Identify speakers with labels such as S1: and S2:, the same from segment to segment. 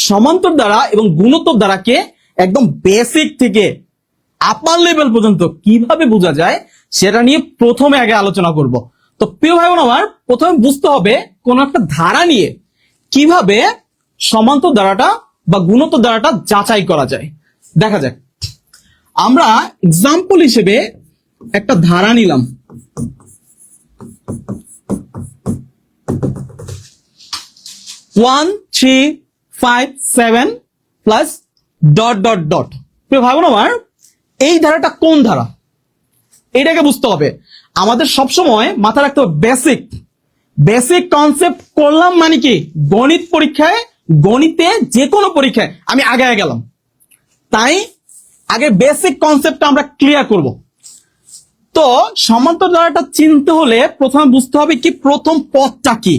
S1: সমান্তর দ্বারা এবং গুণোত্তর দ্বারাকে একদম বেসিক থেকে আপার লেভেল পর্যন্ত কিভাবে বোঝা যায় সেটা নিয়ে প্রথমে আগে আলোচনা করব। তো প্রিয় ভাই বোন আমার, প্রথমে বুঝতে হবে কোন একটা ধারা নিয়ে কিভাবে সমান্তর দ্বারাটা বা গুণোত্তর দ্বারাটা যাচাই করা যায়। দেখা যাক, আমরা এক্সাম্পল হিসেবে একটা ধারা নিলাম। One three five seven plus dot dot dot. প্রিয় ভাই বোন আমার, এই ধারাটা কোন ধারা এটাকে বুঝতে হবে। আমাদের সবসময় মাথায় রাখতে হবে বেসিক কনসেপ্ট করলাম মানে কি, গণিত পরীক্ষায়, গণিতে যে কোনো পরীক্ষায় আমি আগে গেলাম, তাই আগে বেসিক কনসেপ্টটা আমরা ক্লিয়ার করব। তো সমান্তর ধারাটা চিনতে হলে প্রথমে বুঝতে হবে কি প্রথম পদটা কি,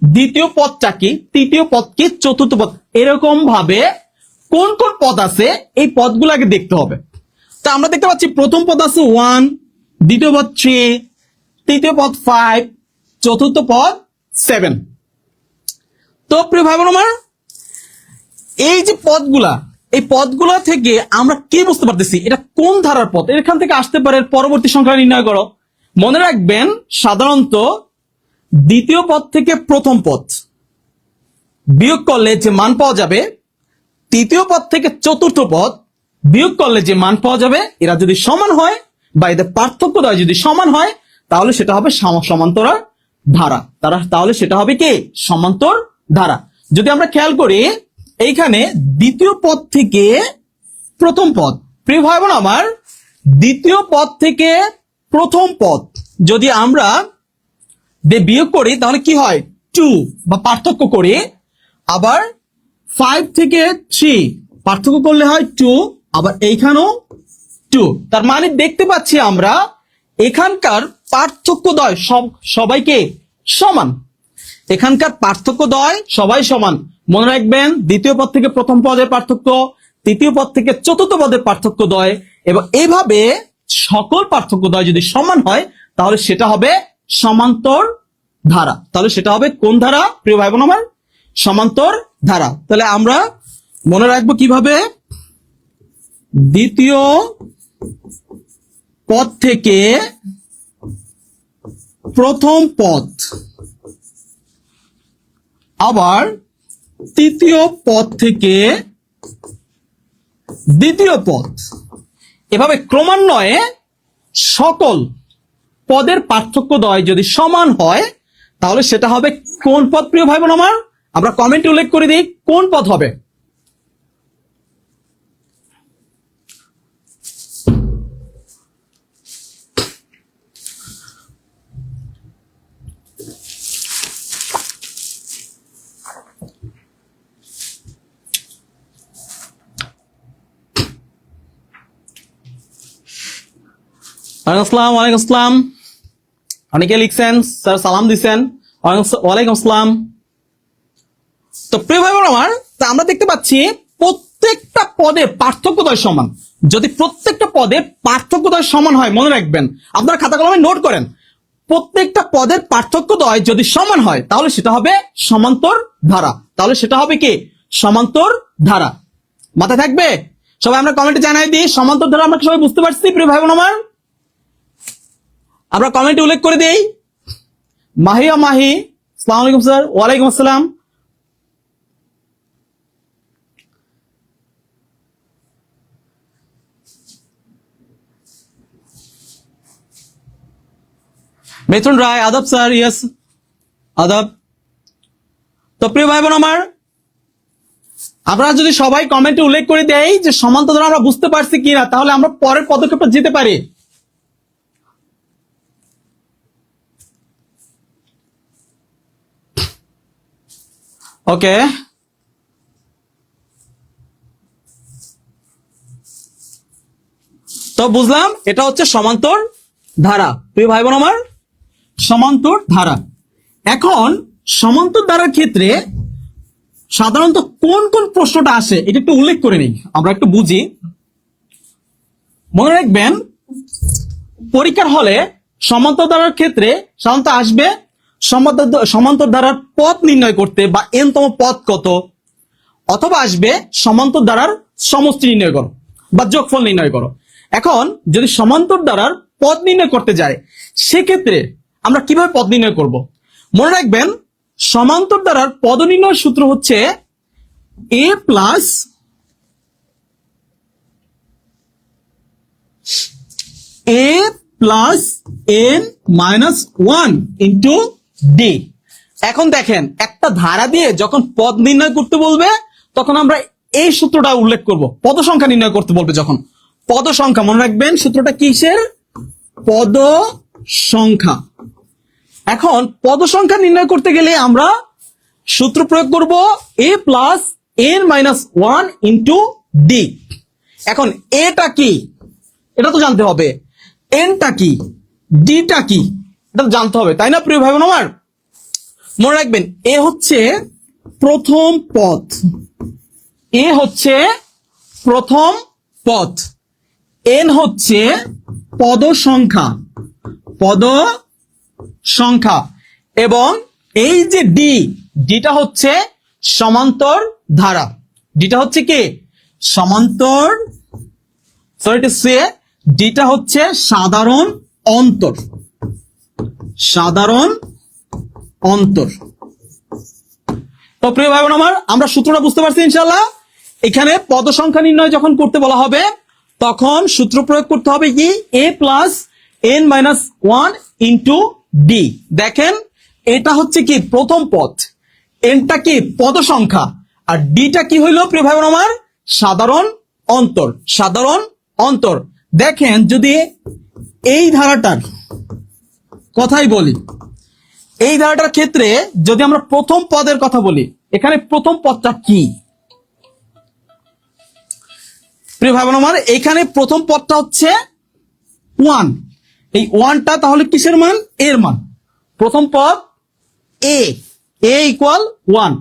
S1: দ্বিতীয় পদটা কি, তৃতীয় পদ কি, চতুর্থ পদ, এরকম ভাবে কোন কোন পদ আছে এই পদগুলোকে দেখতে হবে। তা আমরা দেখতে পাচ্ছি প্রথম পদ আছে 1, দ্বিতীয় পদ 3, তৃতীয় পদ 5, চতুর্থ পদ 7। তো প্রিয় ভাই বোন আমার, এই যে পদগুলা, এই পদগুলা থেকে আমরা কি বুঝতে পারতেছি এটা কোন ধারার পদ, এখান থেকে আসতে পারে পরবর্তী সংখ্যা নির্ণয় করো। মনে রাখবেন সাধারণত দ্বিতীয় পদ থেকে প্রথম পদ বিয়োগ করলে যে মান পাওয়া যাবে, তৃতীয় পদ থেকে চতুর্থ পদ বিয়োগ করলে যে মান পাওয়া যাবে, এরা যদি সমান হয় বা এদের পার্থক্য দ্বয় যদি সমান হয় তাহলে সেটা হবে সমান্তর ধারা। তাহলে সেটা হবে কি সমান্তর ধারা। যদি আমরা খেয়াল করি এইখানে দ্বিতীয় পদ থেকে প্রথম পদ, প্রিয় ভাই বোন আমার, দ্বিতীয় পদ থেকে প্রথম পদ যদি আমরা বিয়োগ করি তাহলে কি হয় 2 বা পার্থক্য করি, আবার 5 থেকে 3 পার্থক্য করলে হয় 2, আবার এইখানেও 2। তার মানে দেখতে পাচ্ছি আমরা এখানকার পার্থক্য দ্বয় সবাইকে সমান, এখানকার পার্থক্য দ্বয় সবাই সমান। মনে রাখবেন দ্বিতীয় পদ থেকে প্রথম পদের পার্থক্য, তৃতীয় পদ থেকে চতুর্থ পদের পার্থক্য দ্বয়, এবং এইভাবে সকল পার্থক্য দ্বয় যদি সমান হয় তাহলে সেটা হবে সমান্তর ধারা। তাহলে সেটা হবে কোন ধারা প্রিয় ভাই বোন আমার? সমান্তর ধারা। তাহলে আমরা মনে রাখবো কিভাবে, দ্বিতীয় পদ থেকে প্রথম পদ, আবার তৃতীয় পদ থেকে দ্বিতীয় পদ, এভাবে ক্রমান্বয়ে সকল পদের পার্থক্য দ্বয় যদি সমান হয় তাহলে সেটা হবে কোন পদ প্রিয় ভাই বোন আমার? আমরা কমেন্টে উল্লেখ করে দিই কোন পদ হবে। আসসালাম, ওয়ালাইকুম আসসালাম। অনেকে লিখছেন স্যার, সালাম দিচ্ছেন, ওয়ালাইকুম আসসালাম। তো প্রিয় ভাই বোন আমার, তা আমরা দেখতে পাচ্ছি প্রত্যেকটা পদে পার্থক্য দ্বয় সমান। যদি প্রত্যেকটা পদে পার্থক্য দ্বয় সমান হয়, মনে রাখবেন আপনারা খাতা কলমে নোট করেন, প্রত্যেকটা পদের পার্থক্য দ্বয় যদি সমান হয় তাহলে সেটা হবে সমান্তর ধারা। তাহলে সেটা হবে কি সমান্তর ধারা। মাথায় থাকবে? সবাই আমরা কমেন্টে জানাই দিই সমান্তর ধারা আমরা সবাই বুঝতে পারছি প্রিয় ভাই বোন আমার? আমরা কমেন্টে উল্লেখ করে দিই। মাহিয়া মাহি, আসসালামু আলাইকুম স্যার। ওয়ালাইকুম আসসালাম। মিথুন রায়, আদাব স্যার। ইয়েস, আদাব। তো প্রিয় ভাই বোন আমার, আমরা যদি সবাই কমেন্টে উল্লেখ করে দেই যে সমান্তর ধারা আমরা বুঝতে পারছি কিনা, তাহলে আমরা পরের পদক্ষেপে যেতে পারি। ওকে, তো বুঝলাম এটা হচ্ছে সমান্তর ধারা প্রিয় ভাই বোন আমার, সমান্তর ধারা। এখন সমান্তর ধারার ক্ষেত্রে সাধারণত কোন কোন প্রশ্নটা আসে এটা একটু উল্লেখ করে নিই, আমরা একটু বুঝি। মনে রাখবেন পরীক্ষার হলে সমান্তর ধারার ক্ষেত্রে সাধারণত আসবে সমান্তর ধারার পথ নির্ণয় করতে বা n তম পদ কত, অথবা আসবে সমান্তর দ্বারার সমষ্টি নির্ণয় করো বা যোগফল নির্ণয় করো। এখন যদি সমান্তর দ্বারার পদ নির্ণয় করতে যায় সেক্ষেত্রে আমরা কিভাবে পদ নির্ণয় করব? মনে রাখবেন সমান্তর দ্বারার পদ নির্ণয়ের সূত্র হচ্ছে a plus n minus 1 into D. এখন দেখেন একটা ধারা দিয়ে যখন পদ নির্ণয় করতে বলবে তখন আমরা এই সূত্রটা উল্লেখ করব। পদ সংখ্যা নির্ণয় করতে বলবে যখন পদ সংখ্যা, মনে রাখবেন সূত্রটা কিসের? পদ সংখ্যা। এখন পদ সংখ্যা নির্ণয় করতে গেলে আমরা সূত্র প্রয়োগ করব a plus n minus 1 into D. এখন এটা কি এটা তো জানতে হবে, nটা কি, ডিটা কি এটা তো জানতে হবে, তাই না প্রিয় ভাই বোন আমার? মনে রাখবেন এ হচ্ছে প্রথম পদ, এ হচ্ছে প্রথম পদ, n হচ্ছে পদ সংখ্যা, পদ সংখ্যা, এবং এই যে ডি, ডিটা হচ্ছে সমান্তর ধারা, ডিটা হচ্ছে কি সমান্তর, সরি টু সে ডিটা হচ্ছে সাধারণ অন্তর, সাধারণ অন্তর। তো প্রিয় ভাই বোন আমার, আমরা সূত্রটা বুঝতে পারছি ইনশাআল্লাহ। এখানে পদ সংখ্যা নির্ণয় যখন করতে বলা হবে তখন সূত্র প্রয়োগ করতে হবে কি a plus n minus 1 into D. দেখেন এটা হচ্ছে কি প্রথম পদ, nটা কি পদ সংখ্যা, আর ডিটা কি হইলো প্রিয় ভাই বোন আমার? সাধারণ অন্তর, সাধারণ অন্তর। দেখেন যদি এই ধারাটার কথাই বলি, এই ধারাটার ক্ষেত্রে যদি আমরা প্রথম পদের কথা বলি, এখানে প্রথম পদটা কি প্রিয় ভাই বোন আমার? এখানে প্রথম পদটা হচ্ছে 1, এই 1টা তাহলে কিসের মান? এর মান। প্রথম পদ a ইকুয়াল 1।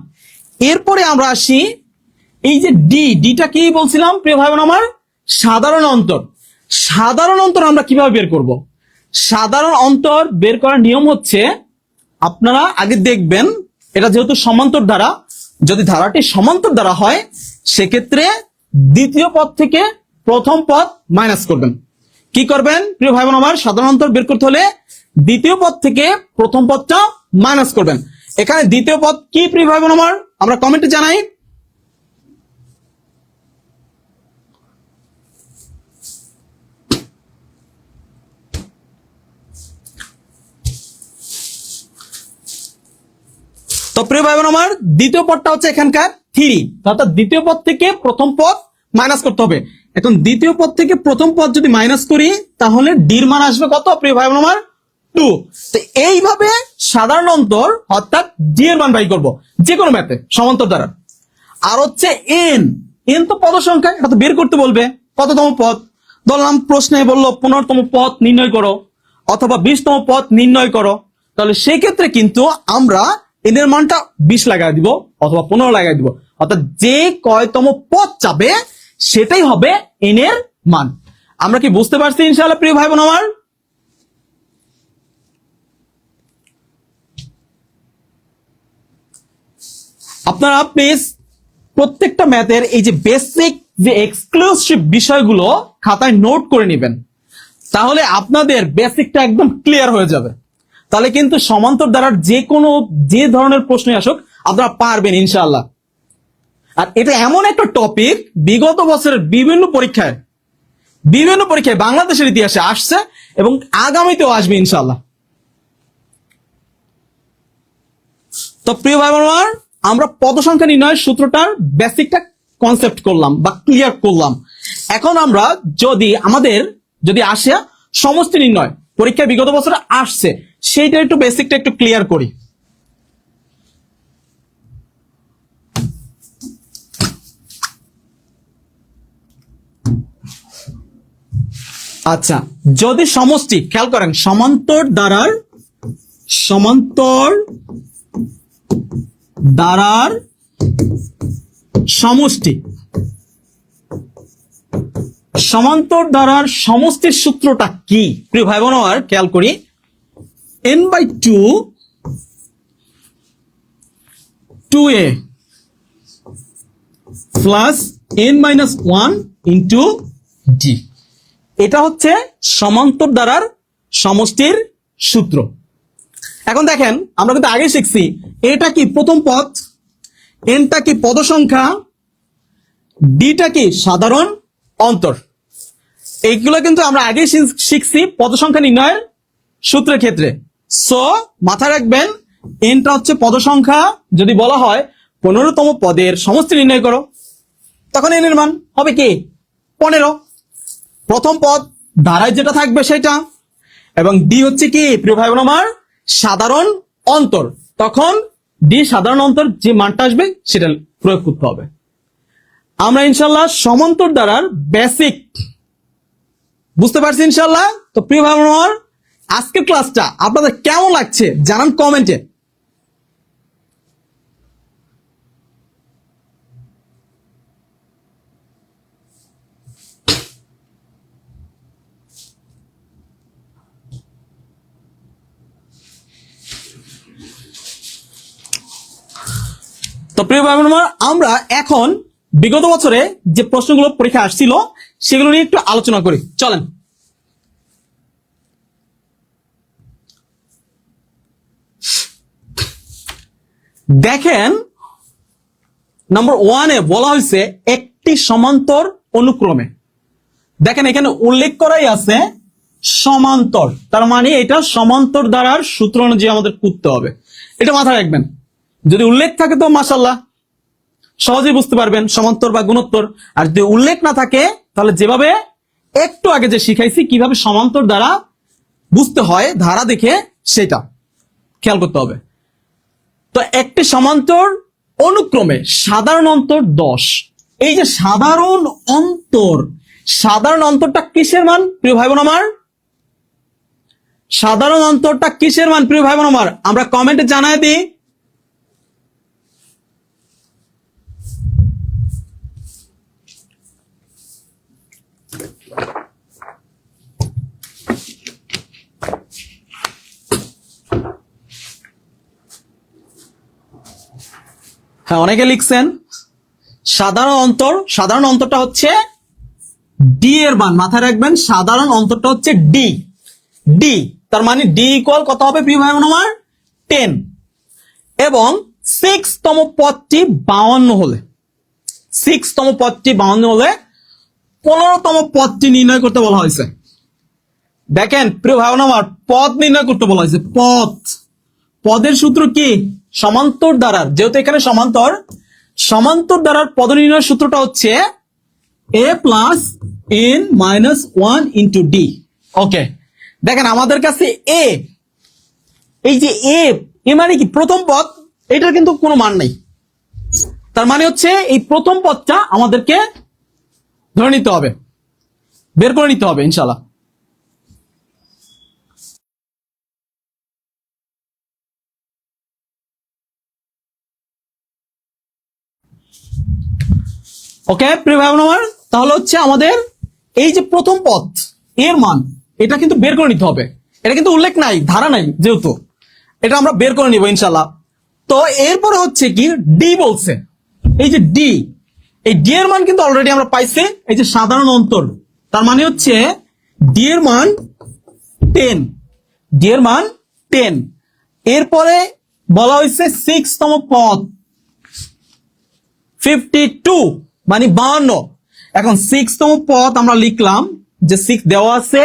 S1: এরপরে আমরা আসি এই যে ডি, ডিটা কি বলছিলাম প্রিয় ভাই বোন আমার? সাধারণ অন্তর। সাধারণ অন্তর আমরা কিভাবে বের করব? সাধারণ অন্তর বের করার নিয়ম হচ্ছে, আপনারা আগে দেখবেন এটা যেহেতু সমান্তর ধারা, যদি ধারাটি সমান্তর ধারা হয় সেক্ষেত্রে দ্বিতীয় পদ থেকে প্রথম পদ মাইনাস করবেন। কি করবেন প্রিয় ভাই বোন আমার? সাধারণ অন্তর বের করতে হলে দ্বিতীয় পদ থেকে প্রথম পদটা মাইনাস করবেন। এখানে দ্বিতীয় পদ কি প্রিয় ভাই বোন আমার? আমরা কমেন্টে জানাই। তো প্রিয় ভাই বোন আমার, দ্বিতীয় পদটা হচ্ছে এখানকার 3, অর্থাৎ দ্বিতীয় পদ থেকে প্রথম পদ মাইনাস করতে হবে। এখন দ্বিতীয় পদ থেকে প্রথম পদ যদি মাইনাস করি তাহলে ডির মান আসবে কত প্রিয় ভাই বোন আমার? 2। তো এইভাবে সাধারণ অন্তর অর্থাৎ ডি এর মান বাই করব যে কোনো ম্যাথে সমান্তর দ্বারা। আর হচ্ছে এন, এন তো পদ সংখ্যা, এটা তো বের করতে বলবে কততম পদ। ধরলাম প্রশ্নে বললো 15তম পদ নির্ণয় করো অথবা 20তম পদ নির্ণয় করো, তাহলে সেই ক্ষেত্রে কিন্তু আমরা এন এর মানটা 20 লাগাই দিব অথবা 15 লাগাই দিব, অর্থাৎ যে কয়তম পদ চাবে সেটাই হবে এন এর মান। আমরা কি বুঝতে পারছি ইনশাআল্লাহ প্রিয় ভাই বোন আমার? আপনারা প্লিজ প্রত্যেকটা ম্যাথের এই যে বেসিক যে এক্সক্লুসিভ বিষয়গুলো খাতায় নোট করে নেবেন, তাহলে আপনাদের বেসিকটা একদম ক্লিয়ার হয়ে যাবে। তাহলে কিন্তু সমান্তর দ্বারার যে ধরনের প্রশ্ন আসুক আপনারা পারবেন ইনশাআল্লাহ। আর এটা এমন একটা টপিক বিগত বছরের বিভিন্ন পরীক্ষায় বাংলাদেশের ইতিহাসে আসছে এবং আগামীতেও আসবে ইনশাআল্লাহ। তো প্রিয় ভাই বোন, আমরা পদ সংখ্যা নির্ণয়ের সূত্রটার বেসিকটা কনসেপ্ট করলাম বা ক্লিয়ার করলাম। এখন আমরা যদি আসে সমষ্টি নির্ণয়, পরীক্ষায় বিগত বছরে আসছে, সেইটা একটু বেসিকটা একটু ক্লিয়ার করি। আচ্ছা, যদি সমষ্টি, খেয়াল করেন সমান্তর দ্বারার সমষ্টি, সমান্তর দ্বারার সমষ্টির সূত্রটা কি প্রিয় ভাই বোন আমার? খেয়াল করি n/2 2a plus n minus one into D. এটা হচ্ছে সমান্তর দ্বারার সমষ্টির সূত্র। এখন দেখেন আমরা কিন্তু আগে শিখছি এটা কি প্রথম পদ, এনটা কি পদ সংখ্যা, ডিটা কি সাধারণ অন্তর। এইগুলো কিন্তু আমরা আগে শিখছি পদ সংখ্যা নির্ণয়ের সূত্রের ক্ষেত্রে। সো মাথায় রাখবেন এনটা হচ্ছে পদ সংখ্যা, যদি বলা হয় 15তম পদের সমষ্টি নির্ণয় করো তখন এন এর মান হবে কি 15। প্রথম পদ ধারায় যেটা থাকবে সেটা, এবং ডি হচ্ছে কি প্রিয় ভাই বোন আমার সাধারণ অন্তর, তখন ডি সাধারণ অন্তর যে মানটা আসবে সেটা প্রয়োগ করতে হবে। আমরা ইনশাল্লাহ সমান্তর দ্বারার বেসিক বুঝতে পারছি ইনশাল্লাহ। তো প্রিয় ভাই বোন আমার আজকের ক্লাসটা আপনাদের কেমন লাগছে জানান কমেন্টে। তো প্রিয় ভাই বোন আমার আমরা এখন বিগত বছরে যে প্রশ্নগুলো পরীক্ষা আসছিল সেগুলো নিয়ে একটু আলোচনা করি, চলেন। দেখেন নম্বর 1-এ বলা হয়েছে একটি সমান্তর অনুক্রমে। দেখেন এখানে উল্লেখ করাই আছে সমান্তর, তার মানে এটা সমান্তর দ্বারার সূত্র অনুযায়ী আমাদের করতে হবে। এটা মাথায় রাখবেন, যদি উল্লেখ থাকে তো মাশাআল্লাহ সহজেই বুঝতে পারবেন সমান্তর বা গুণোত্তর, আর যদি উল্লেখ না থাকে তাহলে যেভাবে একটু আগে যে শিখাইছি কিভাবে সমান্তর দ্বারা বুঝতে হয় ধারা দেখে সেটা খেয়াল করতে হবে। তো একটি সমান্তর অনুক্রমে সাধারণ অন্তর 10। এই যে সাধারণ অন্তরটা কিসের মান প্রিয় ভাই বোন আমার? সাধারণ অন্তরটা কিসের মান প্রিয় ভাই বোন আমার? আমরা কমেন্টে জানায় দিই। হ্যাঁ অনেকে লিখছেন সাধারণ অন্তরটা হচ্ছে ডি এর মান, মাথায় রাখবেন সাধারণ অন্তরটা হচ্ছে ডি, তার মানে ডি ইকুয়াল কত হবে প্রিয় ভাই বোন আমার 10, এবং 6তম পদটি 52 হলে 15তম পদটি নির্ণয় করতে বলা হয়েছে। দেখেন প্রিয় ভাই বোন আমার পদ নির্ণয় করতে বলা হয়েছে। পদের সূত্র কি? সমান্তর দ্বারার, যেহেতু এখানে সমান্তর দ্বারার পদ নির্ণয়ের সূত্রটা হচ্ছে a plus n minus 1 into D. Okay, দেখেন আমাদের কাছে এই যে এ মানে কি প্রথম পদ, এটার কিন্তু কোনো মান নেই, তার মানে হচ্ছে এই প্রথম পদটা আমাদেরকে ধরে নিতে হবে, বের করে নিতে হবে ইনশাআল্লাহ। ওকে প্রিয় ভাই বোন আমার, তাহলে হচ্ছে আমাদের এই যে প্রথম পদ এর মান এটা কিন্তু বের করে নিতে হবে। এটা কিন্তু উল্লেখ নাই, ধারা নাই, যেহেতু এটা আমরা বের করে নিব ইনশাল্লাহ। তো এরপরে হচ্ছে কি ডি বলছে, এই যে ডি, এই ডি এর মান কিন্তু অলরেডি আমরা পাইছি, এই যে সাধারণ অন্তর, তার মানে হচ্ছে ডি এর মান 10। এরপরে বলা হয়েছে 6তম পদ 52 মানে 52। এখন 6তম পদ আমরা লিখলাম যে 6 দেওয়া আছে,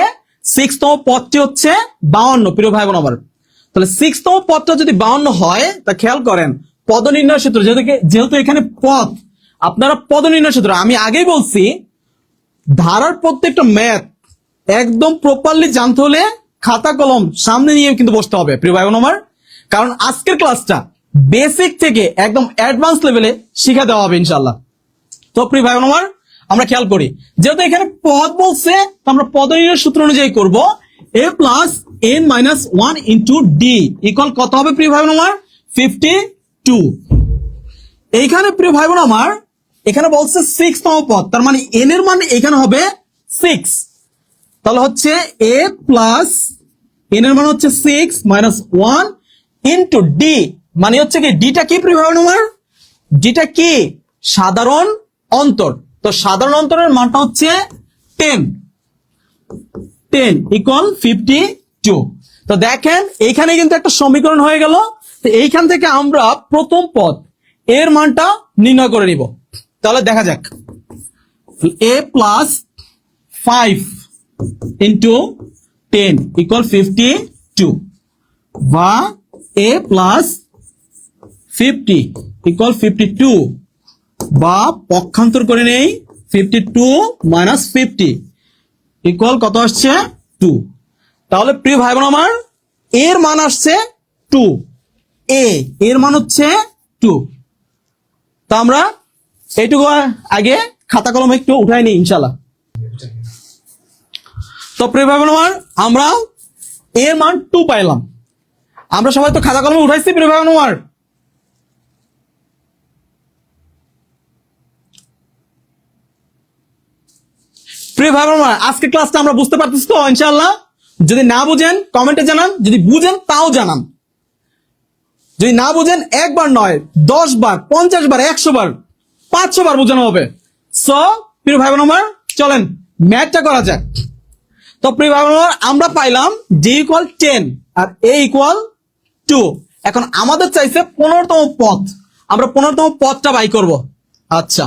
S1: 6তম পদটি হচ্ছে 52 প্রিয় ভাই বোন আমার। তাহলে 6তম পদটা যদি 52 হয় তা খেয়াল করেন পদ নির্ণয় সূত্র, যেহেতু এখানে পদ, আপনারা পদ নির্ণয় সূত্র আমি আগেই বলছি, ধারার প্রত্যেকটা ম্যাথ একদম প্রপারলি জানতে হলে খাতা কলম সামনে নিয়ে কিন্তু বসতে হবে প্রিয় ভাই বোন আমার, কারণ আজকের ক্লাসটা বেসিক থেকে একদম অ্যাডভান্স লেভেলে শিখা দেওয়া হবে ইনশাআল্লাহ। তো প্রিয় ভাই বোন আমার আমরা খেয়াল করি, যেহেতু এখানে পদ বলছে আমরা পদ নির্ণয়ের সূত্র অনুযায়ী করব a plus n minus 1 into D equal কত হবে প্রিয় ভাই বোন আমার 52। এইখানে প্রিয় ভাই বোন আমার এখানে বলছে 6তম পদ, তার মানে n এর মান এখানে হবে 6, তাহলে হচ্ছে a প্লাস n এর মান হচ্ছে 6 মাইনাস 1 ইন্টু ডি, মানে হচ্ছে কি ডিটা কি প্রিয় ভাই বোন আমার? ডিটা কি সাধারণ অন্তর। তো সাধারণ অন্তরের মানটা হচ্ছে 10 ইকুয়াল 52। তো দেখেন এইখানে কিন্তু একটা সমীকরণ হয়ে গেল। তো এইখান থেকে আমরা প্রথম পদ এর মানটা নির্ণয় করে নিব। তাহলে দেখা যাক, a প্লাস 5 ইন্টু 10 ইকুয়াল 52 বা a প্লাস 50 ইকুয়াল 52 বা পক্ষান্তর করে নেই 52 মাইনাস 50 ইকুয়াল কত আসছে 2। তাহলে প্রিয় ভাই বোন আমার এর মান আসছে 2, এর মান হচ্ছে 2। তো আমরা এইটুকু আগে খাতা কলম একটু উঠাই নি ইনশাল্লাহ। তো প্রিয় ভাই বোন আমার আমরা এর মান 2 পাইলাম। আমরা সবাই তো খাতা কলমে উঠাইছি প্রিয় ভাই বোন আমার। প্রিয় ভাই বোন আমার আজকে ক্লাসটা আমরা বুঝতে পারতেছি তো ইনশাআল্লাহ? যদি না বুঝেন কমেন্টে জানান, যদি বুঝেন তাও জানান। যদি না বুঝেন একবার নয় 10 বার 50 বার 100 বার 500 বার বোঝানো হবে। সো প্রিয় ভাই বোন আমার চলেন ম্যাথটা করা যাক। তো প্রিয় ভাই বোন আমার আমরা পাইলাম d ইকুয়াল 10 আর a ইকুয়াল 2। এখন আমাদের চাইছে 15তম পদ, আমরা 15তম পদটা বাই করব। আচ্ছা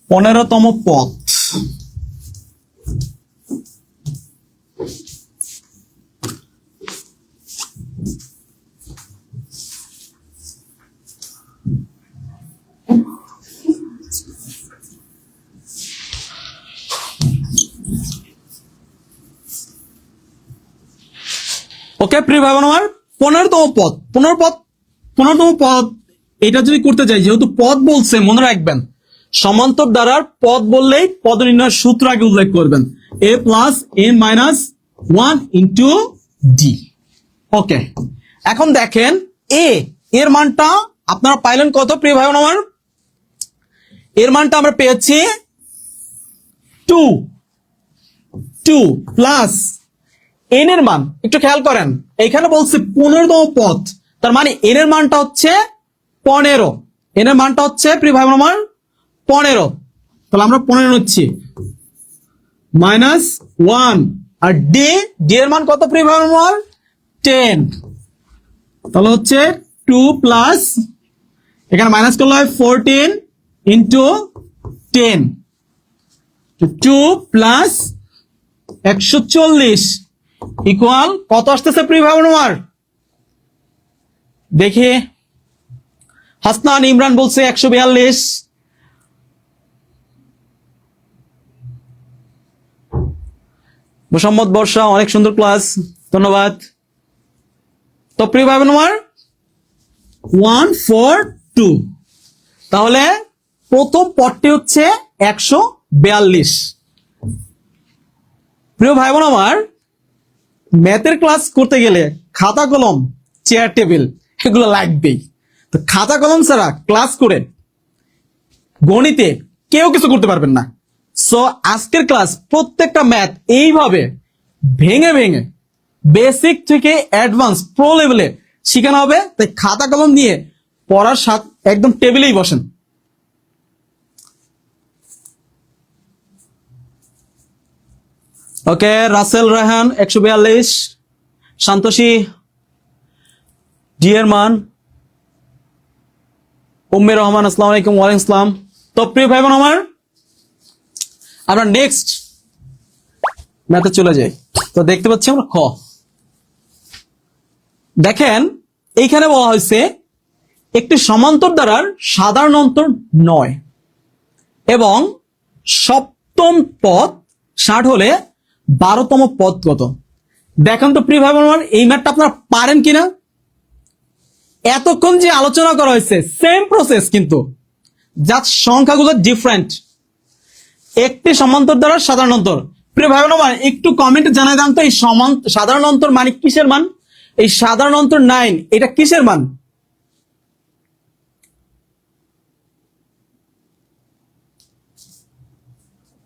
S1: 15তম পদ, ওকে প্রিয় ভাই বোন আমার 15তম পদ, 15তম পদ এটা যদি করতে যাই, যেহেতু পদ বলছে মনে রাখবেন সমান্তর দ্বারার পদ বললেই পদ নির্ণয়ের সূত্র আগে উল্লেখ করবেন, a plus a minus 1 into D. Okay এখন দেখেন এর মানটা আপনারা পাইলেন কত প্রিয় ভাই বোন আমার? এর মানটা আমরা পেয়েছি 2 প্লাস n এর মান একটু খেয়াল করেন, এখানে বলছে 15তম পদ, তার মানে n এর মানটা হচ্ছে 15, n এর মানটা হচ্ছে প্রিয় ভাই বোন আমার 15। তাহলে আমরা 15 নিচ্ছি মাইনাস 1 আর d এর মান কত প্রিয় ভাই বোন আমার 10। তাহলে হচ্ছে 2 প্লাস এখানে মাইনাস করলে হয় 14 ইন্টু 10, 2 প্লাস 140 ইকুয়াল কত আসতেছে প্রিয় ভাই বোন আমার? দেখি হাসনান ইমরান বলছে 142, মোহাম্মদ বর্ষা অনেক সুন্দর ক্লাস, ধন্যবাদ। তো প্রিয় ভাই বোন আমার 142, তাহলে প্রথম পদটি হচ্ছে 142। প্রিয় ভাই বোন আমার ম্যাথের ক্লাস করতে গেলে খাতা কলম চেয়ার টেবিল এগুলো লাগবেই। তো খাতা কলম ছাড়া ক্লাস করে গণিতে কেউ কিছু করতে পারবেন না। সো আজকের ক্লাস প্রত্যেকটা ম্যাথ এইভাবে ভেঙে ভেঙে বেসিক থেকে অ্যাডভান্স প্রো লেভেলে শেখানো হবে। তাই খাতা কলম নিয়ে পড়ার সাথে একদম টেবিলেই বসেন। ওকে রাসেল রায়হান 142, শান্তোষী ডি এর মান, উম্মে রহমান আসসালামু আলাইকুম। ওয়ালাইকুম আসসালাম। তো প্রিয় ভাই বোন আমার আমরা নেক্সট ম্যাথে চলে যাই। তো দেখতে পাচ্ছি আমরা খ, দেখেন এইখানে বলা হয়েছে একটি সমান্তর দ্বারার সাধারণ অন্তর 9 এবং সপ্তম পদ 60 হলে 12তম পদ কত? দেখেন তো প্রিয় ভাই বোন আমার এই ম্যাথটা আপনারা পারেন কিনা? এতক্ষণ যে আলোচনা করা হয়েছে সেম প্রসেস, কিন্তু জাস্ট সংখ্যাগুলো ডিফারেন্ট। একটি সমান্তর দ্বারা সাধারণ অন্তর। প্রিয় ভাই বোন আমার একটু কমেন্টে জানাই দেন তো এই সাধারণ অন্তর মানে কিসের মান? এই সাধারণ অন্তর 9 এটা কিসের মান?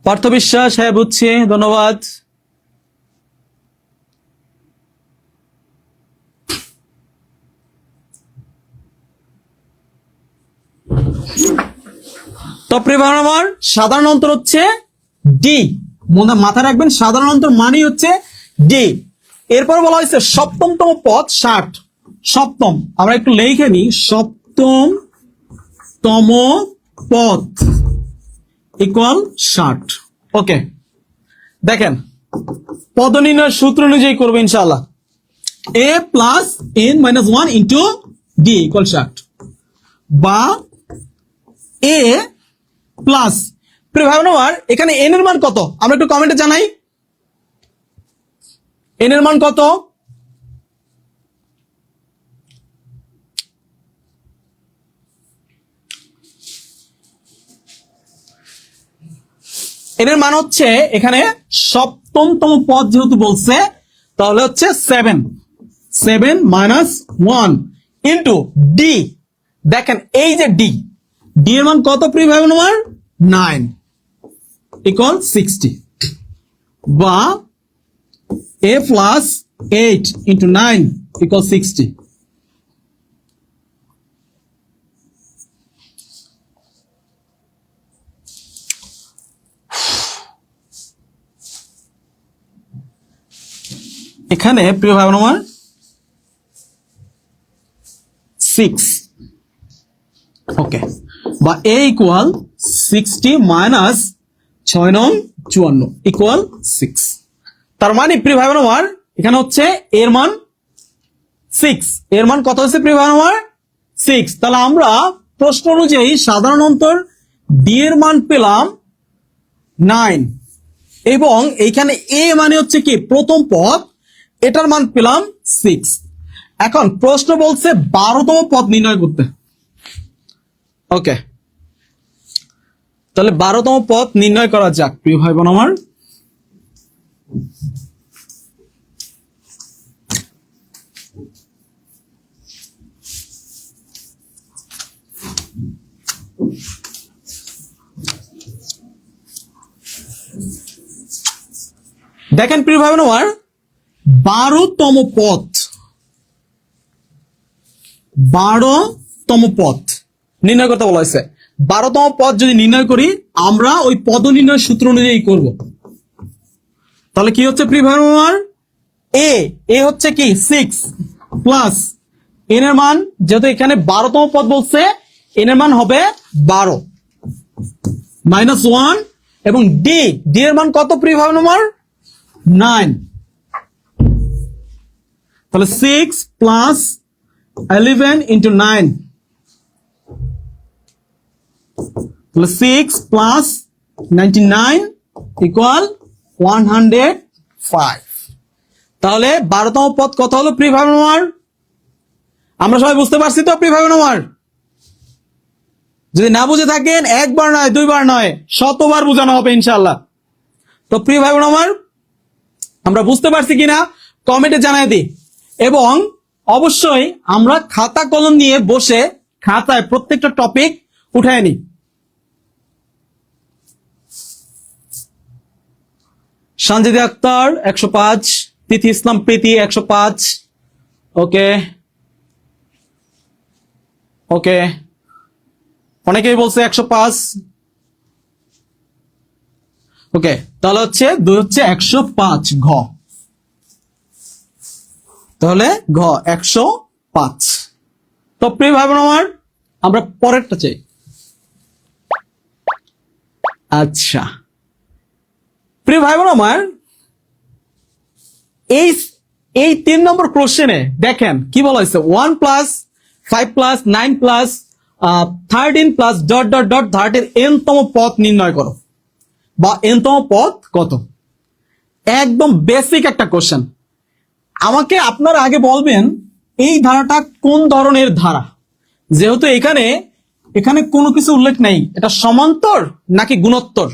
S1: পার্থ বিশ্বাস, হ্যাঁ বুঝছি, ধন্যবাদ। তো প্রিয় ভাই আমার সাধারণ অন্তর হচ্ছে ডি, মাথায় রাখবেন সাধারণ অন্তর মানে হচ্ছে ডি। এরপর বলা হয়েছে সপ্তমতম পদ 60। সপ্তম আমরা একটু লিখে নিই, সপ্তমতম পদ ইকুয়াল 60। ওকে, দেখেন পদ নির্ণয়ের সূত্র অনুযায়ী করবো ইনশাআল্লাহ। a plus n minus 1 into D equal 60, বা a প্লাস, প্রিয় ভাই বোনেরা এখানে n এর মান কত আমরা একটু কমেন্টে জানাই, n এর মান কত? n এর মান হচ্ছে এখানে সপ্তমতম পদ যেহেতু বলছে তাহলে হচ্ছে 7 মাইনাস 1 ইন্টু ডি। দেখেন এই যে ডি এর মান কত প্রিয় ভাই বোনেরা? 9 ইকুয়াল 60, বা a প্লাস 8 ইন্টু 9 ইকুয়াল 60। এখানে প্রিয় ভাই বোনেরা 6, ওকে, বা a ইকুয়াল 60 মাইনাস 6 নং 54 ইকুয়াল 6। তার মানে প্রিয় ভাই বোনেরা এখানে হচ্ছে এর মান 6, এর মান কত হচ্ছে প্রিয় ভাই বোনেরা? 6। তাহলে আমরা প্রশ্ন অনুযায়ী সাধারণ অন্তর ডি এর মান পেলাম 9, এবং এইখানে এ মানে হচ্ছে কি প্রথম পদ, এটার মান পেলাম 6। এখন প্রশ্ন বলছে 12তম পদ নির্ণয় করতে। ওকে, তাহলে 12তম পদ নির্ণয় করা যাক প্রিয় ভাই বোন আমার। দেখেন প্রিয় ভাই বোন আমার 12তম পদ, 12তম পদ নির্ণয় করতে বলা হয়েছে। 12তম পদ যদি নির্ণয় করি আমরা ওই পদ নির্ণয় সূত্র অনুযায়ী করব। তাহলে কি হচ্ছে প্রিয় ভাই আমার? এ হচ্ছে কি 6 প্লাস এন এর মান, যেহেতু এখানে 12তম পদ বলছে এন এর মান হবে 12 মাইনাস 1, এবং ডি এর মান কত প্রিয় ভাই আমার? 9। তাহলে 6 প্লাস 11 ইন্টু 9, তাহলে 6 প্লাস 99 ইকুয়াল 105। তাহলে 12তম পদ কত হলো প্রিয় ভাই আমার? আমরা সবাই বুঝতে পারছি তো প্রিয় ভাই আমার? যদি না বুঝে থাকেন একবার নয় দুইবার নয় শতবার বোঝানো হবে ইনশাআল্লাহ। তো প্রিয় ভাই আমার আমরা বুঝতে পারছি কিনা কমেন্টে জানাই দিই, এবং অবশ্যই আমরা খাতা কলম নিয়ে বসে খাতায় প্রত্যেকটা টপিক উঠায় নিই। সঞ্জিদা আক্তার 105, তিথি ইসলাম প্রীতি 105, ওকে ওকে, অনেকেই বলছে 105। ওকে, তাহলে হচ্ছে 2 হচ্ছে 105 ঘ, তাহলে ঘ 105। তো প্রিয় ভাই বোন আমার আমরা পরেরটা চাই। আচ্ছা প্রিয় ভাই বোন আমার এই 3 নম্বর কোশ্চেনে দেখেন কি বলা হয়েছে, 1 plus 5 plus 9 plus 13 plus dot dot dot 13 n-তম পদ নির্ণয় করো, বা n-তম পদ কত। একদম বেসিক একটা কোশ্চেন। আমাকে আপনারা আগে বলবেন এই ধারাটা কোন ধরনের ধারা, যেহেতু এখানে কোনো কিছু উল্লেখ নেই, এটা সমান্তর নাকি গুণোত্তর।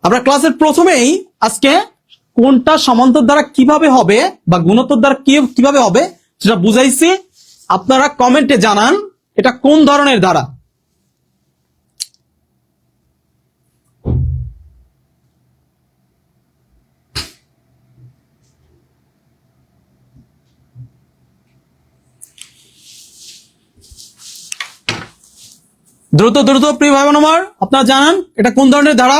S1: আমরা ক্লাসের প্রথমেই আজকে কোনটা সমান্তর দ্বারা কিভাবে হবে বা গুণোত্তর দ্বারা কিভাবে হবে সেটা বুঝাইছি। আপনারা কমেন্টে জানান এটা কোন ধরনের ধারা। দ্রুত দ্রুত প্রিয় ভাই বোন আমার, আপনারা জানান এটা কোন ধরনের ধারা?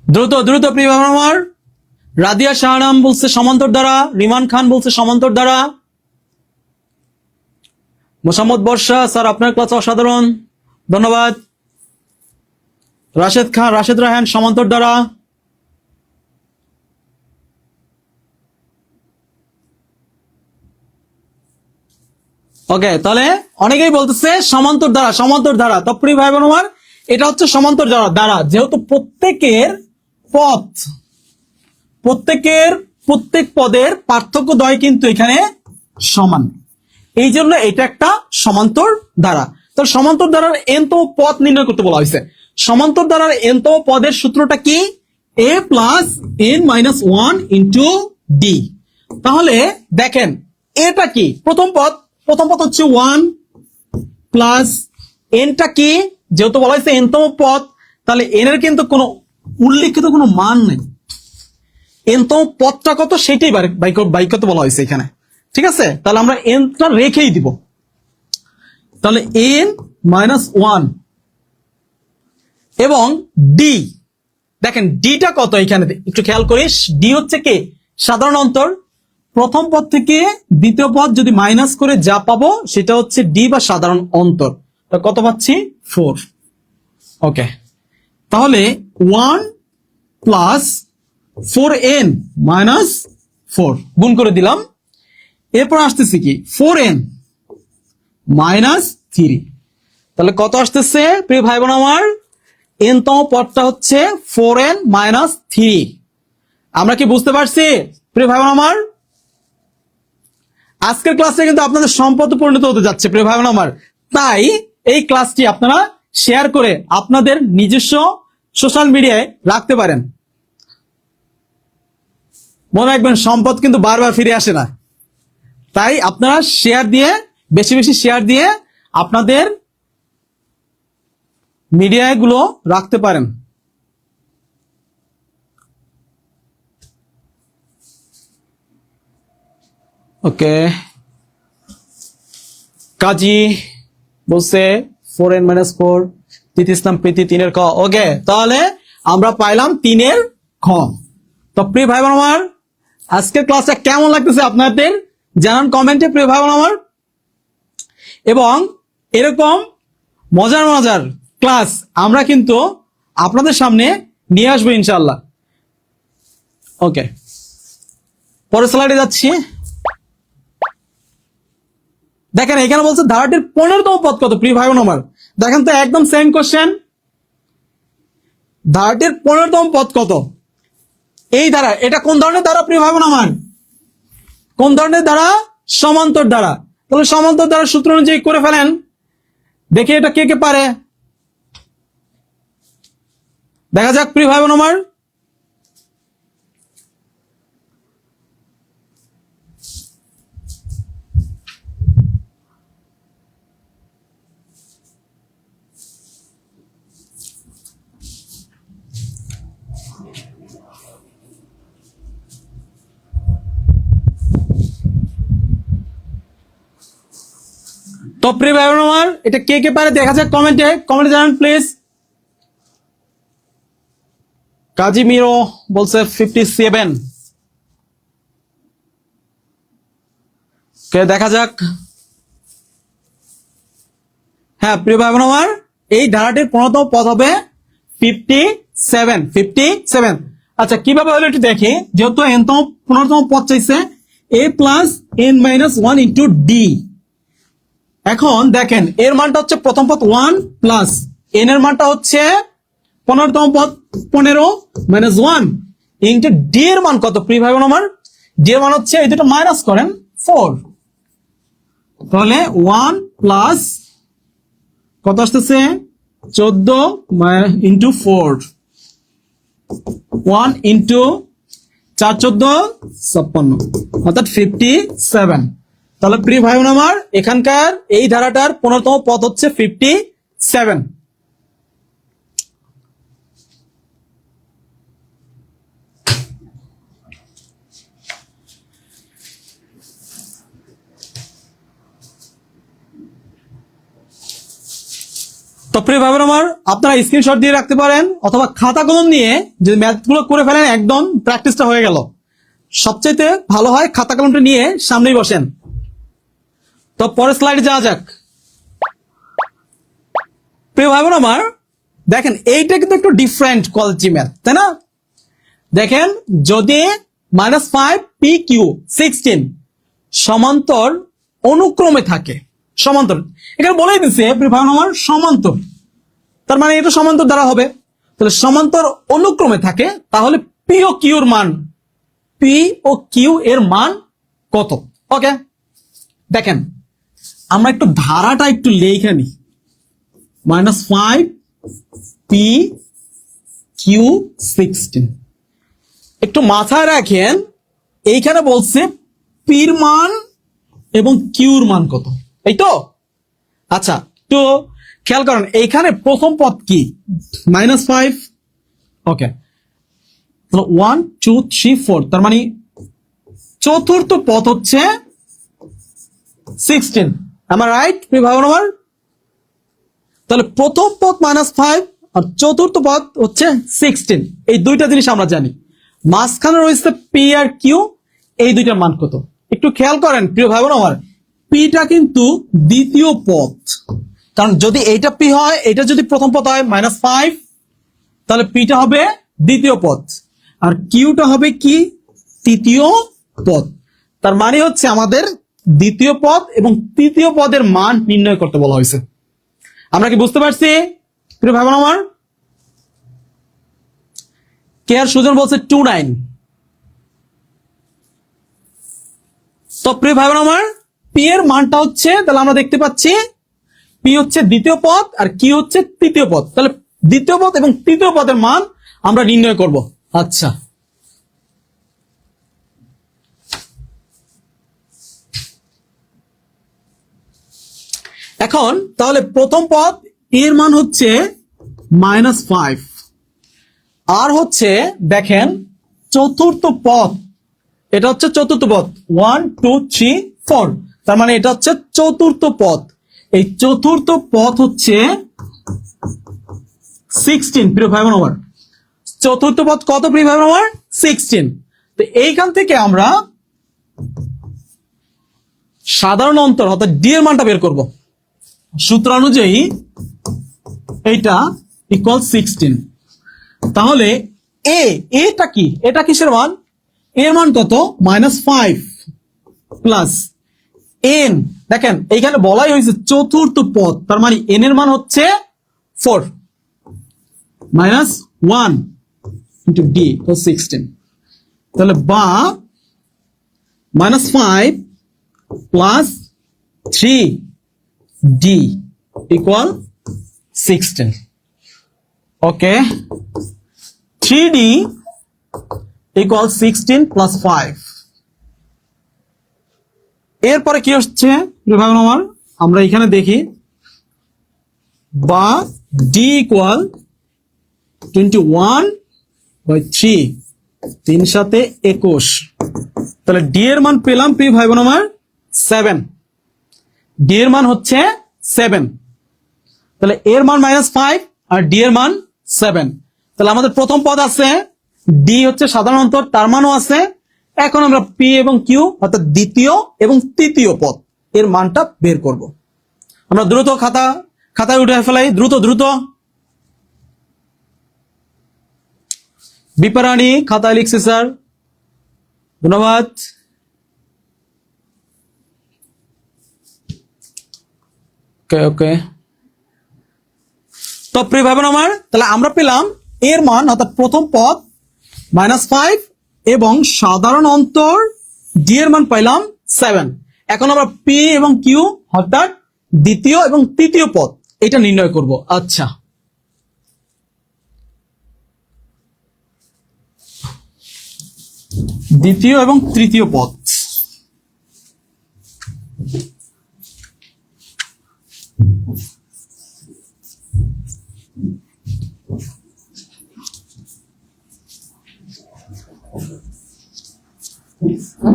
S1: দ্রুত দ্রুত প্রিয় ভাই বোন আমার। রাদিয়া শাহনাম বলছে সমান্তর দ্বারা, রিমান খান বলছে সমান্তর দ্বারা, মোসাম্মদ বর্ষা স্যার আপনার ক্লাস অসাধারণ, ধন্যবাদ। রাশেদ খান, রাশেদ রায়হান সমান্তর দ্বারা, ওকে। তাহলে অনেকেই বলতেছে সমান্তর দ্বারা, সমান্তর দ্বারা। তো প্রিয় ভাই বোন আমার, এটা হচ্ছে সমান্তর দ্বারা, যেহেতু প্রত্যেকের পথ, প্রত্যেক পদের পার্থক্য দ্বয় কিন্তু এখানে সমান, এই জন্য এটা একটা সমান্তর দ্বারা। তাহলে সমান্তর দ্বারার এনতম পদ নির্ণয় করতে বলা হয়েছে। সমান্তর দ্বারার এনতম পদের সূত্রটা কি? a plus n minus 1 into D. তাহলে দেখেন এটা কি? প্রথম পদ হচ্ছে 1 প্লাস এনটা কি? যেহেতু বলা হয়েছে এনতম পদ, তাহলে এন এর কিন্তু কোনো উল্লেখিত কোনো মান নেই। এনতম পদটা কত সেটাই বাই করতে বলা হয়েছে এখানে, ঠিক আছে? তাহলে আমরা এনটা রেখেই দিব। তাহলে এন মাইনাস 1 এবং ডি, দেখেন ডিটা কত এখানে একটু খেয়াল করিস। ডি হচ্ছে কি? সাধারণ অন্তর। প্রথম পদ থেকে দ্বিতীয় পদ যদি মাইনাস করে যা পাবো সেটা হচ্ছে ডি বা সাধারণ অন্তর। তো কত পাচ্ছি? 4। ওকে, তাহলে 1 প্লাস 4n মাইনাস 4 গুণ করে দিলাম। এরপর আসতেছে কি? 4n minus 3। তাহলে কত আসতেছে প্রিয় ভাই বোন আমার? এনতম পদটা হচ্ছে 4n মাইনাস 3। আমরা কি বুঝতে পারছি প্রিয় ভাই বোন আমার? আজকের ক্লাসে কিন্তু আপনাদের সম্পদ পরিণত হতে যাচ্ছে প্রিয় ভাই বোন আমার। তাই এই ক্লাসটি আপনারা শেয়ার করে আপনাদের নিজস্ব সোশ্যাল মিডিয়ায় রাখতে পারেন। মনে রাখবেন, সম্পদ কিন্তু বারবার ফিরে আসে না। তাই আপনারা শেয়ার দিয়ে, বেশি বেশি শেয়ার দিয়ে আপনাদের মিডিয়াগুলো রাখতে পারেন। ওকে, কাজী বলছে 4n মাইনাস 4, প্রীতি ইসলাম প্রীতি 3-এর খ। ওকে, তাহলে আমরা পাইলাম 3-এর খ। তো প্রিয় ভাই বোন আমার, আজকের ক্লাসটা কেমন লাগতেছে আপনাদের জানান কমেন্টে প্রিয় ভাই বোন আমার। এবং এরকম মজার মজার ক্লাস আমরা কিন্তু আপনাদের সামনে নিয়ে আসবো ইনশাআল্লাহ। ওকে, পরের স্লাইডে যাচ্ছি। দেখেন এখানে বলছে ধারাটির 15তম পদ কত প্রিয় ভাই বোন আমার? দেখেন তো একদম সেম কোশ্চেন। ধারাটির 15তম পদ কত? এই ধারা, এটা কোন ধরনের ধারা প্রিয় ভাই বোন আমার? কোন ধরনের ধারা? সমান্তর ধারা। তাহলে সমান্তর ধারা সূত্র অনুযায়ী করে ফেলেন। দেখি এটা কে কে পারে, দেখা যাক প্রিয় ভাই বোন আমার। তো প্রিয় ভাই বোন আমার, এটা কে কে পারে দেখা যাক কমেন্টে জানান প্লিজ। কাজী মিরো বলছে 57। কে দেখা যাক। হ্যাঁ প্রিয় ভাই বোন আমার, এই ধারাটির 15তম পদ হবে 57। আচ্ছা, কিভাবে হলো একটু দেখি। যেহেতু 15তম পদ চাইছে, a plus n minus 1 into D. এখন দেখেন এর মানটা হচ্ছে প্রথম পদ 1 প্লাস n এর মানটা হচ্ছে 15তম পদ 15 মাইনাস 1 ইন্টু ডি এর মান কত প্রিয় ভাই বোন আমার? ডি এর মান হচ্ছে, এই দুটো মাইনাস করেন 4। তাহলে 1 প্লাস কত আসতেছে? 14 ইন্টু 4, 1 ইন্টু 4 14 56, অর্থাৎ 57। তাহলে প্রিয় ভাই বোন আমার, এখানকার এই ধারাটার 15তম পদ হচ্ছে 57। তো প্রিয় ভাই বোন আমার, আপনারা স্ক্রিনশট দিয়ে রাখতে পারেন অথবা খাতা কলম নিয়ে যদি ম্যাথ গুলো করে ফেলেন, একদম প্র্যাকটিসটা হয়ে গেল। সবচেয়ে ভালো হয় খাতা কলমটা নিয়ে সামনেই বসেন। তো পরের স্লাইডে যাওয়া যাক। প্রিয় ভাই বোন আমার, দেখেন এইটা কিন্তু একটু ডিফারেন্ট কোয়ালিটি ম্যাথ, তাই না? দেখেন, যদি -5 PQ 16 সমান্তর অনুক্রমে থাকে, সমান্তর এখানে বলেই দিচ্ছে প্রিয় ভাই বোন আমার সমান্তর, তার মানে এটা সমান্তর দ্বারা হবে। তাহলে সমান্তর অনুক্রমে থাকে, তাহলে পি ও কিউর মান, পি ও কিউ এর মান কত? ওকে, দেখেন আমরা একটু ধারাটা একটু লিখে নিই। -5 পি কিউ 16, একটু মাথায় রাখেন এইখানে বলছে পির মান এবং কিউর মান কত, এই তো? আচ্ছা, তো খেয়াল করেন এইখানে প্রথম পদ কি? -5। ওকে, 1 2 3 4, তার মানে চতুর্থ পদ হচ্ছে 16। আমার রাইট ভাবুন আমার? তাহলে প্রথম পদ -5 আর চতুর্থ পদ হচ্ছে 16, এই দুইটা জিনিস আমরা জানি। মাঝখানে রয়েছে পি আর কিউ, এই দুইটার মান কত একটু খেয়াল করেন প্রিয় ভাই বোন আমার। পিটা কিন্তু দ্বিতীয় পদ, কারণ যদি এইটা পি হয়, এটা যদি প্রথম পদ হয় -5, তাহলে পিটা হবে দ্বিতীয় পদ, আর কিউটা হবে কি? তৃতীয় পদ। তার মানে হচ্ছে আমাদের দ্বিতীয় পদ এবং তৃতীয় পদের মান নির্ণয় করতে বলা হয়েছে। আমরা কি বুঝতে পারছি প্রিয় ভাই বোন আমার? কে আর সুজন বলছে 29। তো প্রিয় ভাই বোন আমার, পি এর মানটা হচ্ছে, তাহলে আমরা দেখতে পাচ্ছি পি হচ্ছে দ্বিতীয় পদ আর কি হচ্ছে তৃতীয় পদ। তাহলে দ্বিতীয় পদ এবং তৃতীয় পদের মান আমরা নির্ণয় করব। আচ্ছা, এখন তাহলে প্রথম পদ এর মান হচ্ছে -5, আর হচ্ছে দেখেন চতুর্থ পদ, এটা হচ্ছে চতুর্থ পদ 1 2 3 4, তার মানে এটা হচ্ছে চতুর্থ পদ। এই চতুর্থ পদ হচ্ছে 16 প্রিয় ভাই বোন আমার। চতুর্থ পদ কত প্রিয় ভাই বোন আমার? 16। তো এইখান থেকে আমরা সাধারণ অন্তর অর্থাৎ ডি এর মানটা বের করব। সূত্র অনুযায়ী এইটা ইকুয়াল 16। তাহলে এটা কি? এটা কিসের মান? এর মান কত? -5 প্লাস এন। দেখেন এইখানে বলাই হয়েছে চতুর্থ পদ, তার মানে এন এর মান হচ্ছে 4 -1 ইন্টু ডি 16। তাহলে বা -5 প্লাস 3d ইকুয়াল 16। ওকে, 3d ইকুয়াল 16 প্লাস 5। এরপরে কি হচ্ছে আমার? আমরা এখানে দেখি, বা ডি ইকুয়াল 21/3, 3 সাথে 21। তাহলে ডি এর মান পেলাম প্রিয় ভাই বোন আমার 7। ডি এর মান হচ্ছে 7। তাহলে এর মান -5 আর ডি এর মান 7। তাহলে আমাদের প্রথম পদ আছে, ডি হচ্ছে সাধারণ অন্তর, তার মানও আছে। এখন আমরা পি এবং কিউ অর্থাৎ দ্বিতীয় এবং তৃতীয় পদ এর মানটা বের করব। আমরা দ্রুত খাতায় উঠে ফেলাই, দ্রুত বিপারানি খাতায় লিখছে স্যার, ধন্যবাদ। ওকে, তো প্রিয় ভাই বোন আমার, তাহলে আমরা পেলাম এর মান অর্থাৎ প্রথম পদ -5 এবং সাধারণ অন্তর ডি এর মান পাইলাম 7। এখন আমরা পি এবং কিউ অর্থাৎ দ্বিতীয় এবং তৃতীয় পদ এটা নির্ণয় করব। আচ্ছা, দ্বিতীয় এবং তৃতীয় পদ।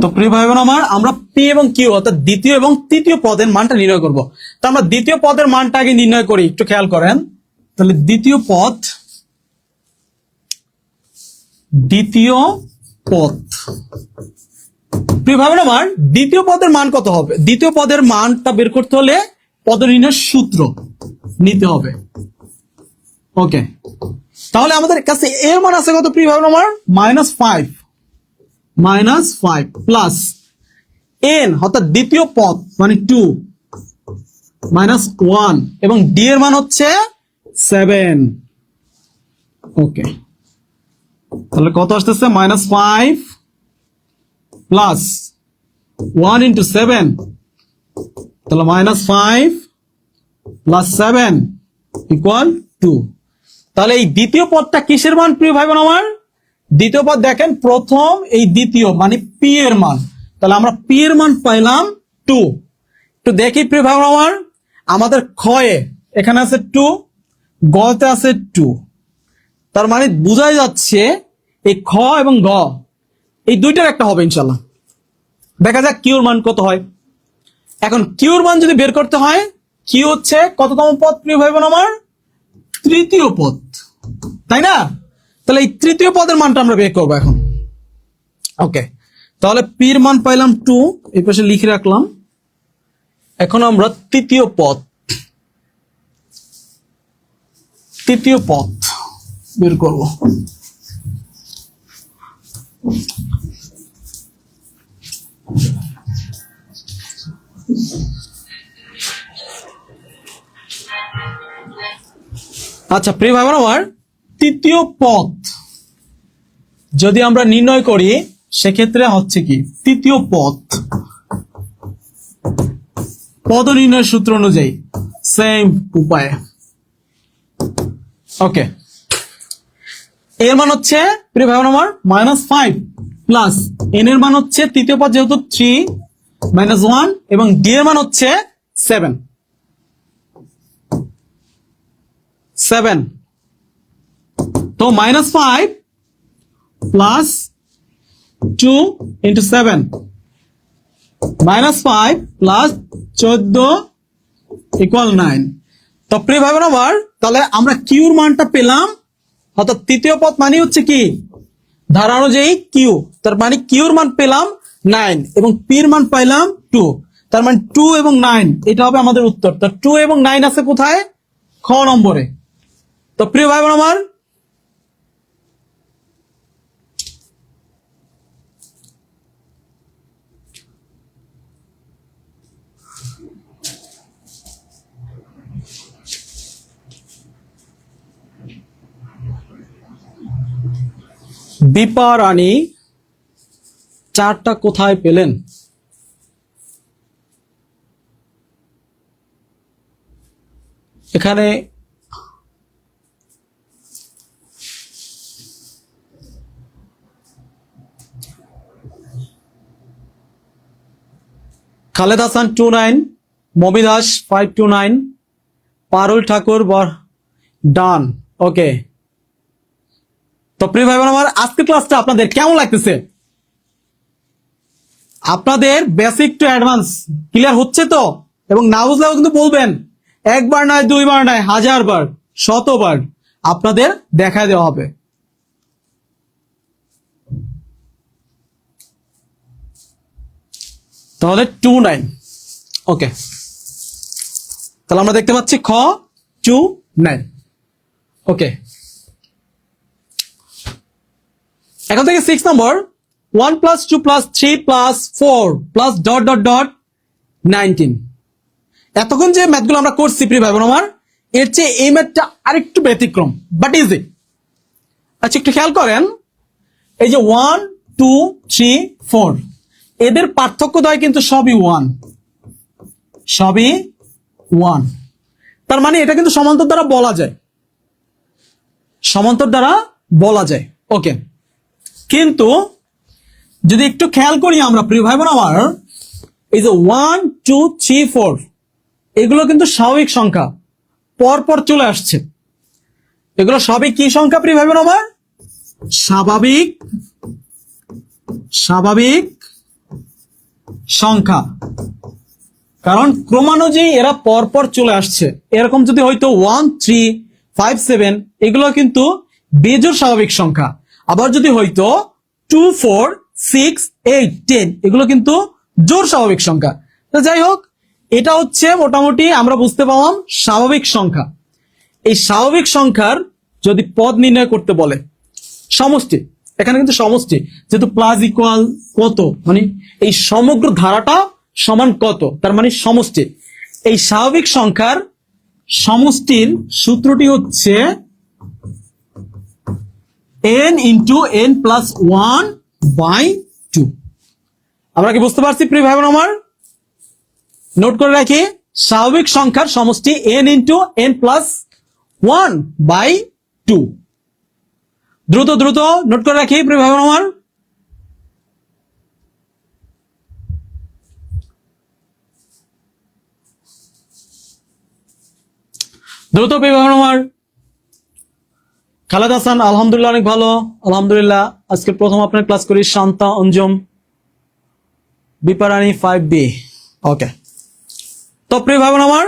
S1: তো প্রিয় ভাই বোন আমার, আমরা পি এবং কিউ অর্থাৎ দ্বিতীয় এবং তৃতীয় পদের মানটা নির্ণয় করব। তো আমরা দ্বিতীয় পদের মানটা আগে নির্ণয় করি, একটু খেয়াল করেন। তাহলে দ্বিতীয় পদ প্রিয়ভাবে আমার দ্বিতীয় পদের মান কত হবে? দ্বিতীয় পদের মানটা বের করতে হলে পদনির্ণয়ের সূত্র নিতে হবে। ওকে, তাহলে আমাদের কাছে এর মান আছে কত প্রিয়ভাবে আমার? -5 প্লাস n অর্থাৎ দ্বিতীয় পদ মানে 2 -1 এবং ডি এর মান হচ্ছে 7। ওকে, তাহলে কত আসতেছে? -5 প্লাস 1 into 7, তাহলে -5 প্লাস 7 ইকুয়াল 2। তাহলে এই দ্বিতীয় পদটা কিসের মান প্রিয় ভাই বোন আমার? দ্বিতীয় পদ দেখেন, প্রথম এই দ্বিতীয় মানে পি এর মান, তাহলে আমরা পি এর মান পাইলাম 2। একটু দেখি প্রিয় ভাই বোন আমার, আমাদের ক্ষয়ে এখানে আছে 2, গতে আছে 2, তার মানে বোঝাই যাচ্ছে এই খ এবং গ এই দুইটার একটা হবে ইনশাল্লাহ। দেখা যাক কিউর মান কত হয়। এখন কিউর মান যদি বের করতে হয়, কিউ হচ্ছে কততম পদ প্রিয় ভাই বোন আমার? তৃতীয় পদ, তাই না? তাহলে এই তৃতীয় পদের মানটা আমরা বের করবো এখন। ওকে, তাহলে পির মান পাইলাম 2, এই পাশে লিখে রাখলাম। এখন আমরা তৃতীয় পদ বের করব। আচ্ছা প্রিয় ভাই বোন আমার, তৃতীয় পদ যদি আমরা নির্ণয় করি সেক্ষেত্রে হচ্ছে কি, তৃতীয় পদ নির্ণয়ের সূত্র অনুযায়ী সেম উপায়ে। ওকে, এর মান হচ্ছে প্রিয় ভাই বোন আমার -5 প্লাস n এর মান হচ্ছে তৃতীয় পদ যেহেতু 3 -1 এবং d এর মান হচ্ছে 7। তো -5 প্লাস 2 into 7, -5 প্লাস 14 ইকুয়াল 9। তো প্রিয় ভাই বোন আমার, তাহলে আমরা কিউর মানটা পেলাম, অর্থাৎ তৃতীয় পদ মানে হচ্ছে কি ধারা অনুযায়ী কিউ, তার মানে কিউর মান পেলাম 9 এবং পির মান পাইলাম 2, তার মানে 2 এবং 9 এটা হবে আমাদের উত্তর। তো 2 এবং 9 আছে কোথায়? খ নম্বরে। তো প্রিয় ভাই বোন আমার, দীপা রানী চারটা কোথায় পেলেন? এখানে খালেদ হাসান 29, মবি দাস 529, পারুল ঠাকুর ডান। ওকে, তো প্রিয় ভাই বোন আমার, আজকের ক্লাসটা আপনাদের কেমন লাগতেছে? আপনাদের বেসিক টু অ্যাডভান্স ক্লিয়ার হচ্ছে তো? এবং না বুঝলেও কিন্তু বলবেন, একবার নয়, দুইবার নয়, 1000 বার, 100 বার আপনাদের দেখা দেওয়া হবে। তাহলে 29। ওকে, তাহলে আমরা দেখতে পাচ্ছি খ 29। ওকে, এখন থেকে 6 নম্বর, 1 + 2 + 3 + 4 + ... 19। এতক্ষণ যে ম্যাথগুলো আমরা করছি প্রিয় ভাই বোন আমার, এর চেয়ে এই ম্যাথটা আরেকটু ব্যতিক্রম, বাট ইজি। আচ্ছা একটু খেয়াল করেন, এই যে 1 2 3 4 এদের পার্থক্য দ্বয় কিন্তু সবই 1, তার মানে এটা কিন্তু সমান্তর দ্বারা বলা যায়। ওকে, কিন্তু যদি একটু খেয়াল করি আমরা প্রিয় ভাই বোন আমার, এই যে 1 2 3 4 এগুলো কিন্তু স্বাভাবিক সংখ্যা, পরপর চলে আসছে। এগুলো সবই কি সংখ্যা প্রিয় ভাই বোন আমার? স্বাভাবিক সংখ্যা, কারণ ক্রমানুযায়ী এরা পরপর চলে আসছে। এরকম যদি হয়তো 1 3 5, 7 এগুলো কিন্তু বেজোড় স্বাভাবিক সংখ্যা। আবার যদি হইতো 2, 4, 6, 8, 10 এগুলো কিন্তু জোড় স্বাভাবিক সংখ্যা। তো যাই হোক, এটা হচ্ছে মোটামুটি আমরা বুঝতে পারলাম স্বাভাবিক সংখ্যা। এই স্বাভাবিক সংখ্যার যদি পদ নির্ণয় করতে বলে, সমষ্টি, এখানে কিন্তু সমষ্টি, যেহেতু প্লাস ইকুয়াল কত, মানে এই সমগ্র ধারাটা সমান কত, তার মানে সমষ্টি। এই স্বাভাবিক সংখ্যার সমষ্টির সূত্রটি হচ্ছে n ইন্টু n প্লাস 1/2। আমরা কি বুঝতে পারছি প্রিয় ভাই বোন আমার? নোট করে রাখি, স্বাভাবিক সংখ্যার সমষ্টি n ইন্টু n প্লাস 1/2। দ্রুত দ্রুত নোট করে রাখি প্রিয় ভাই বোন আমার। দ্রুত প্রিয় ভাই বোন আমার। খালেদ হাসান আলহামদুলিল্লাহ অনেক ভালো, আলহামদুলিল্লাহ। আজকে প্রথম আপনার ক্লাস করি। শান্তা অঞ্জুম, বিপারানি 5B। ওকে, তো প্রিয় ভাই বোন আমার,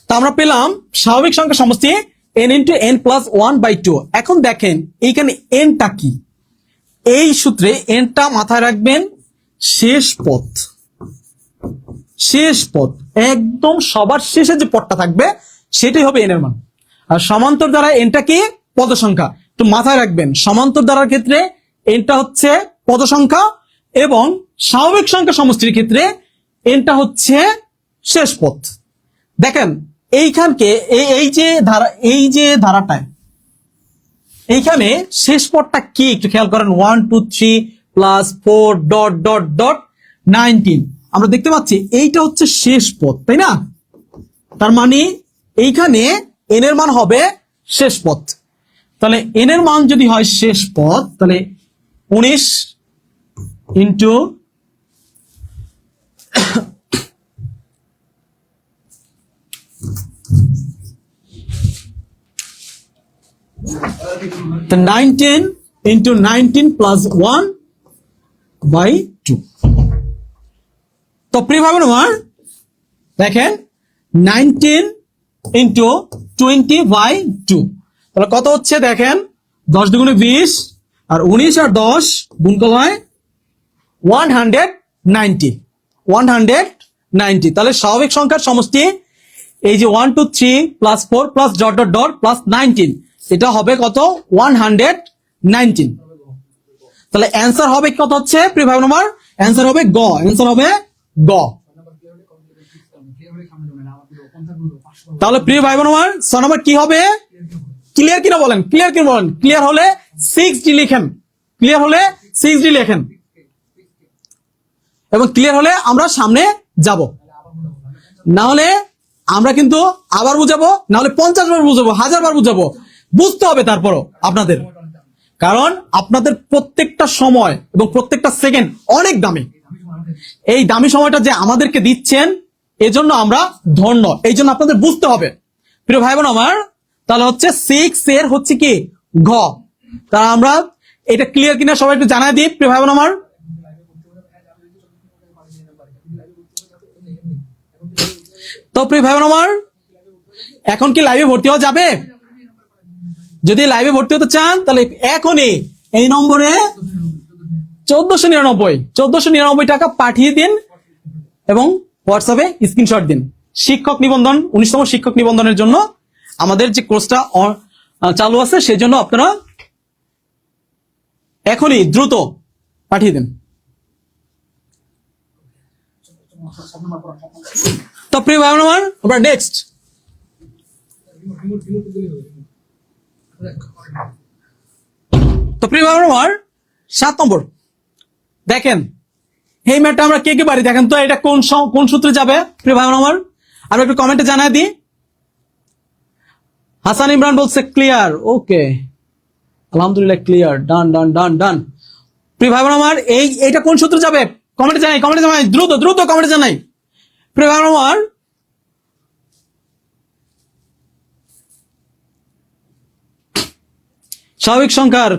S1: তা আমরা পেলাম স্বাভাবিক সংখ্যা সমষ্টি n ইন্টু n প্লাস 1/2। এখন দেখেন এইখানে nটা কি, এই সূত্রে nটা মাথায় রাখবেন শেষ পদ। শেষ পদ একদম সবার শেষে যে পদটা থাকবে সেটাই হবে n এর মান। আর সমান্তর দ্বারা nটা কি, পদ সংখ্যা। তো মাথায় রাখবেন সমান্তর দ্বারার ক্ষেত্রে nটা হচ্ছে পদ সংখ্যা এবং স্বাভাবিক সংখ্যা সমষ্টির ক্ষেত্রে nটা হচ্ছে শেষ পদ। দেখেন এইখানকে এই যে ধারাটায় এইখানে শেষ পদটা কি একটু খেয়াল করেন। 1, 2, 3 প্লাস 4 ডট ডট ডট 19। আমরা দেখতে পাচ্ছি এইটা হচ্ছে শেষ পদ, তাই না? তার মানে এইখানে n এর মান হবে শেষ পদ। তাহলে n এর মান যদি হয় শেষ পদ, তাহলে 19 ইন্টু the 19 into 19 plus 1/2। তো প্রিয় ভাই বোন আমার দেখেন 19 into 20/2, তাহলে কত হচ্ছে দেখেন, 10 দুগুণে 20 আর 19 আর 10 গুণ করলে হয় 190। তাহলে স্বাভাবিক সংখ্যার সমষ্টি এই যে 1, 2, 3 plus 4 plus dot dot dot plus 19, এটা হবে কত, 119। তাহলে অ্যান্সার হবে কত হচ্ছে প্রিয় ভাই বোন আমার? অ্যান্সার হবে গ। অ্যান্সার হবে গ। তাহলে প্রিয় ভাই বোন আমার 6 নম্বর কি হবে? ক্লিয়ার কিনা বলেন, ক্লিয়ার কিনা বলেন। ক্লিয়ার হলে 6D লিখেন, ক্লিয়ার হলে 6D লেখেন এবং ক্লিয়ার হলে আমরা সামনে যাব। না হলে আমরা কিন্তু আবার বুঝাবো, না হলে 50 বার বুঝাবো, 1000 বার বুঝাবো, বুঝতে হবে তারপরও আপনাদের। কারণ আপনাদের প্রত্যেকটা সময় এবং প্রত্যেকটা সেকেন্ড অনেক দামি। এই দামি সময়টা যে আমাদেরকে দিচ্ছেন এজন্য আমরা ধন্য, এই জন্য আপনাদের বুঝতে হবে প্রিয় ভাই বোন আমার। তাহলে হচ্ছে 6 এর হচ্ছে কি ঘ। তা আমরা এটা ক্লিয়ার কিনা সবাই একটু জানাই দিই প্রিয় ভাই বোন আমার। তো প্রিয় ভাই বোন আমার, এখন কি লাইভে ভর্তি হওয়া যাবে? যদি লাইভে ভর্তি হতে চান তাহলে এখনই এই নম্বরে 1499 টাকা পাঠিয়ে দিন এবং হোয়াটসঅ্যাপে স্ক্রিনশট দিন। শিক্ষক নিবন্ধন, 19তম শিক্ষক নিবন্ধনের জন্য আমাদের যে কোর্সটা চালু আছে সেই জন্য আপনারা এখনই দ্রুত পাঠিয়ে দিন। তো প্রিয় ভাই বোন আমার, আমরা নেক্সট তো প্রিয় ভাই বোন আমার 7 নম্বর দেখেন, এই ম্যাটটা আমরা কে কে পারি দেখেন তো, এটা কোন সূত্রে যাবে প্রিয় ভাই বোন আমার? আর একটু কমেন্টে জানাই দিই। হাসান ইমরান বলছে ক্লিয়ার, ওকে আলহামদুলিল্লাহ ক্লিয়ার, ডান ডান ডান ডান। প্রিয় ভাই বোন আমার, এইটা কোন সূত্রে যাবে কমেন্টে জানাই, কমেন্টে জানাই, দ্রুত দ্রুত কমেন্টে জানাই প্রিয় ভাই বোন আমার। স্বাভাবিক সংখ্যার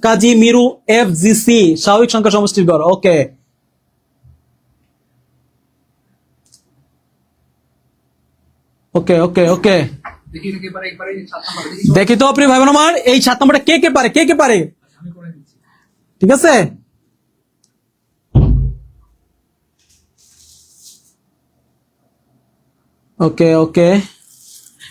S1: কাজী মিরু FGC, স্বাভাবিক সংখ্যা সমষ্টির গড়। ওকে, ওকে ওকে ওকে
S2: দেখি দেখি পারে একবারে 7 নাম্বার দেখি
S1: দেখি তো প্রিয় ভাই বোন আমার, এই 7 নাম্বারটা কে কে পারে, কে কে পারে?
S2: আমি করে দিচ্ছি।
S1: ঠিক আছে, ওকে ওকে।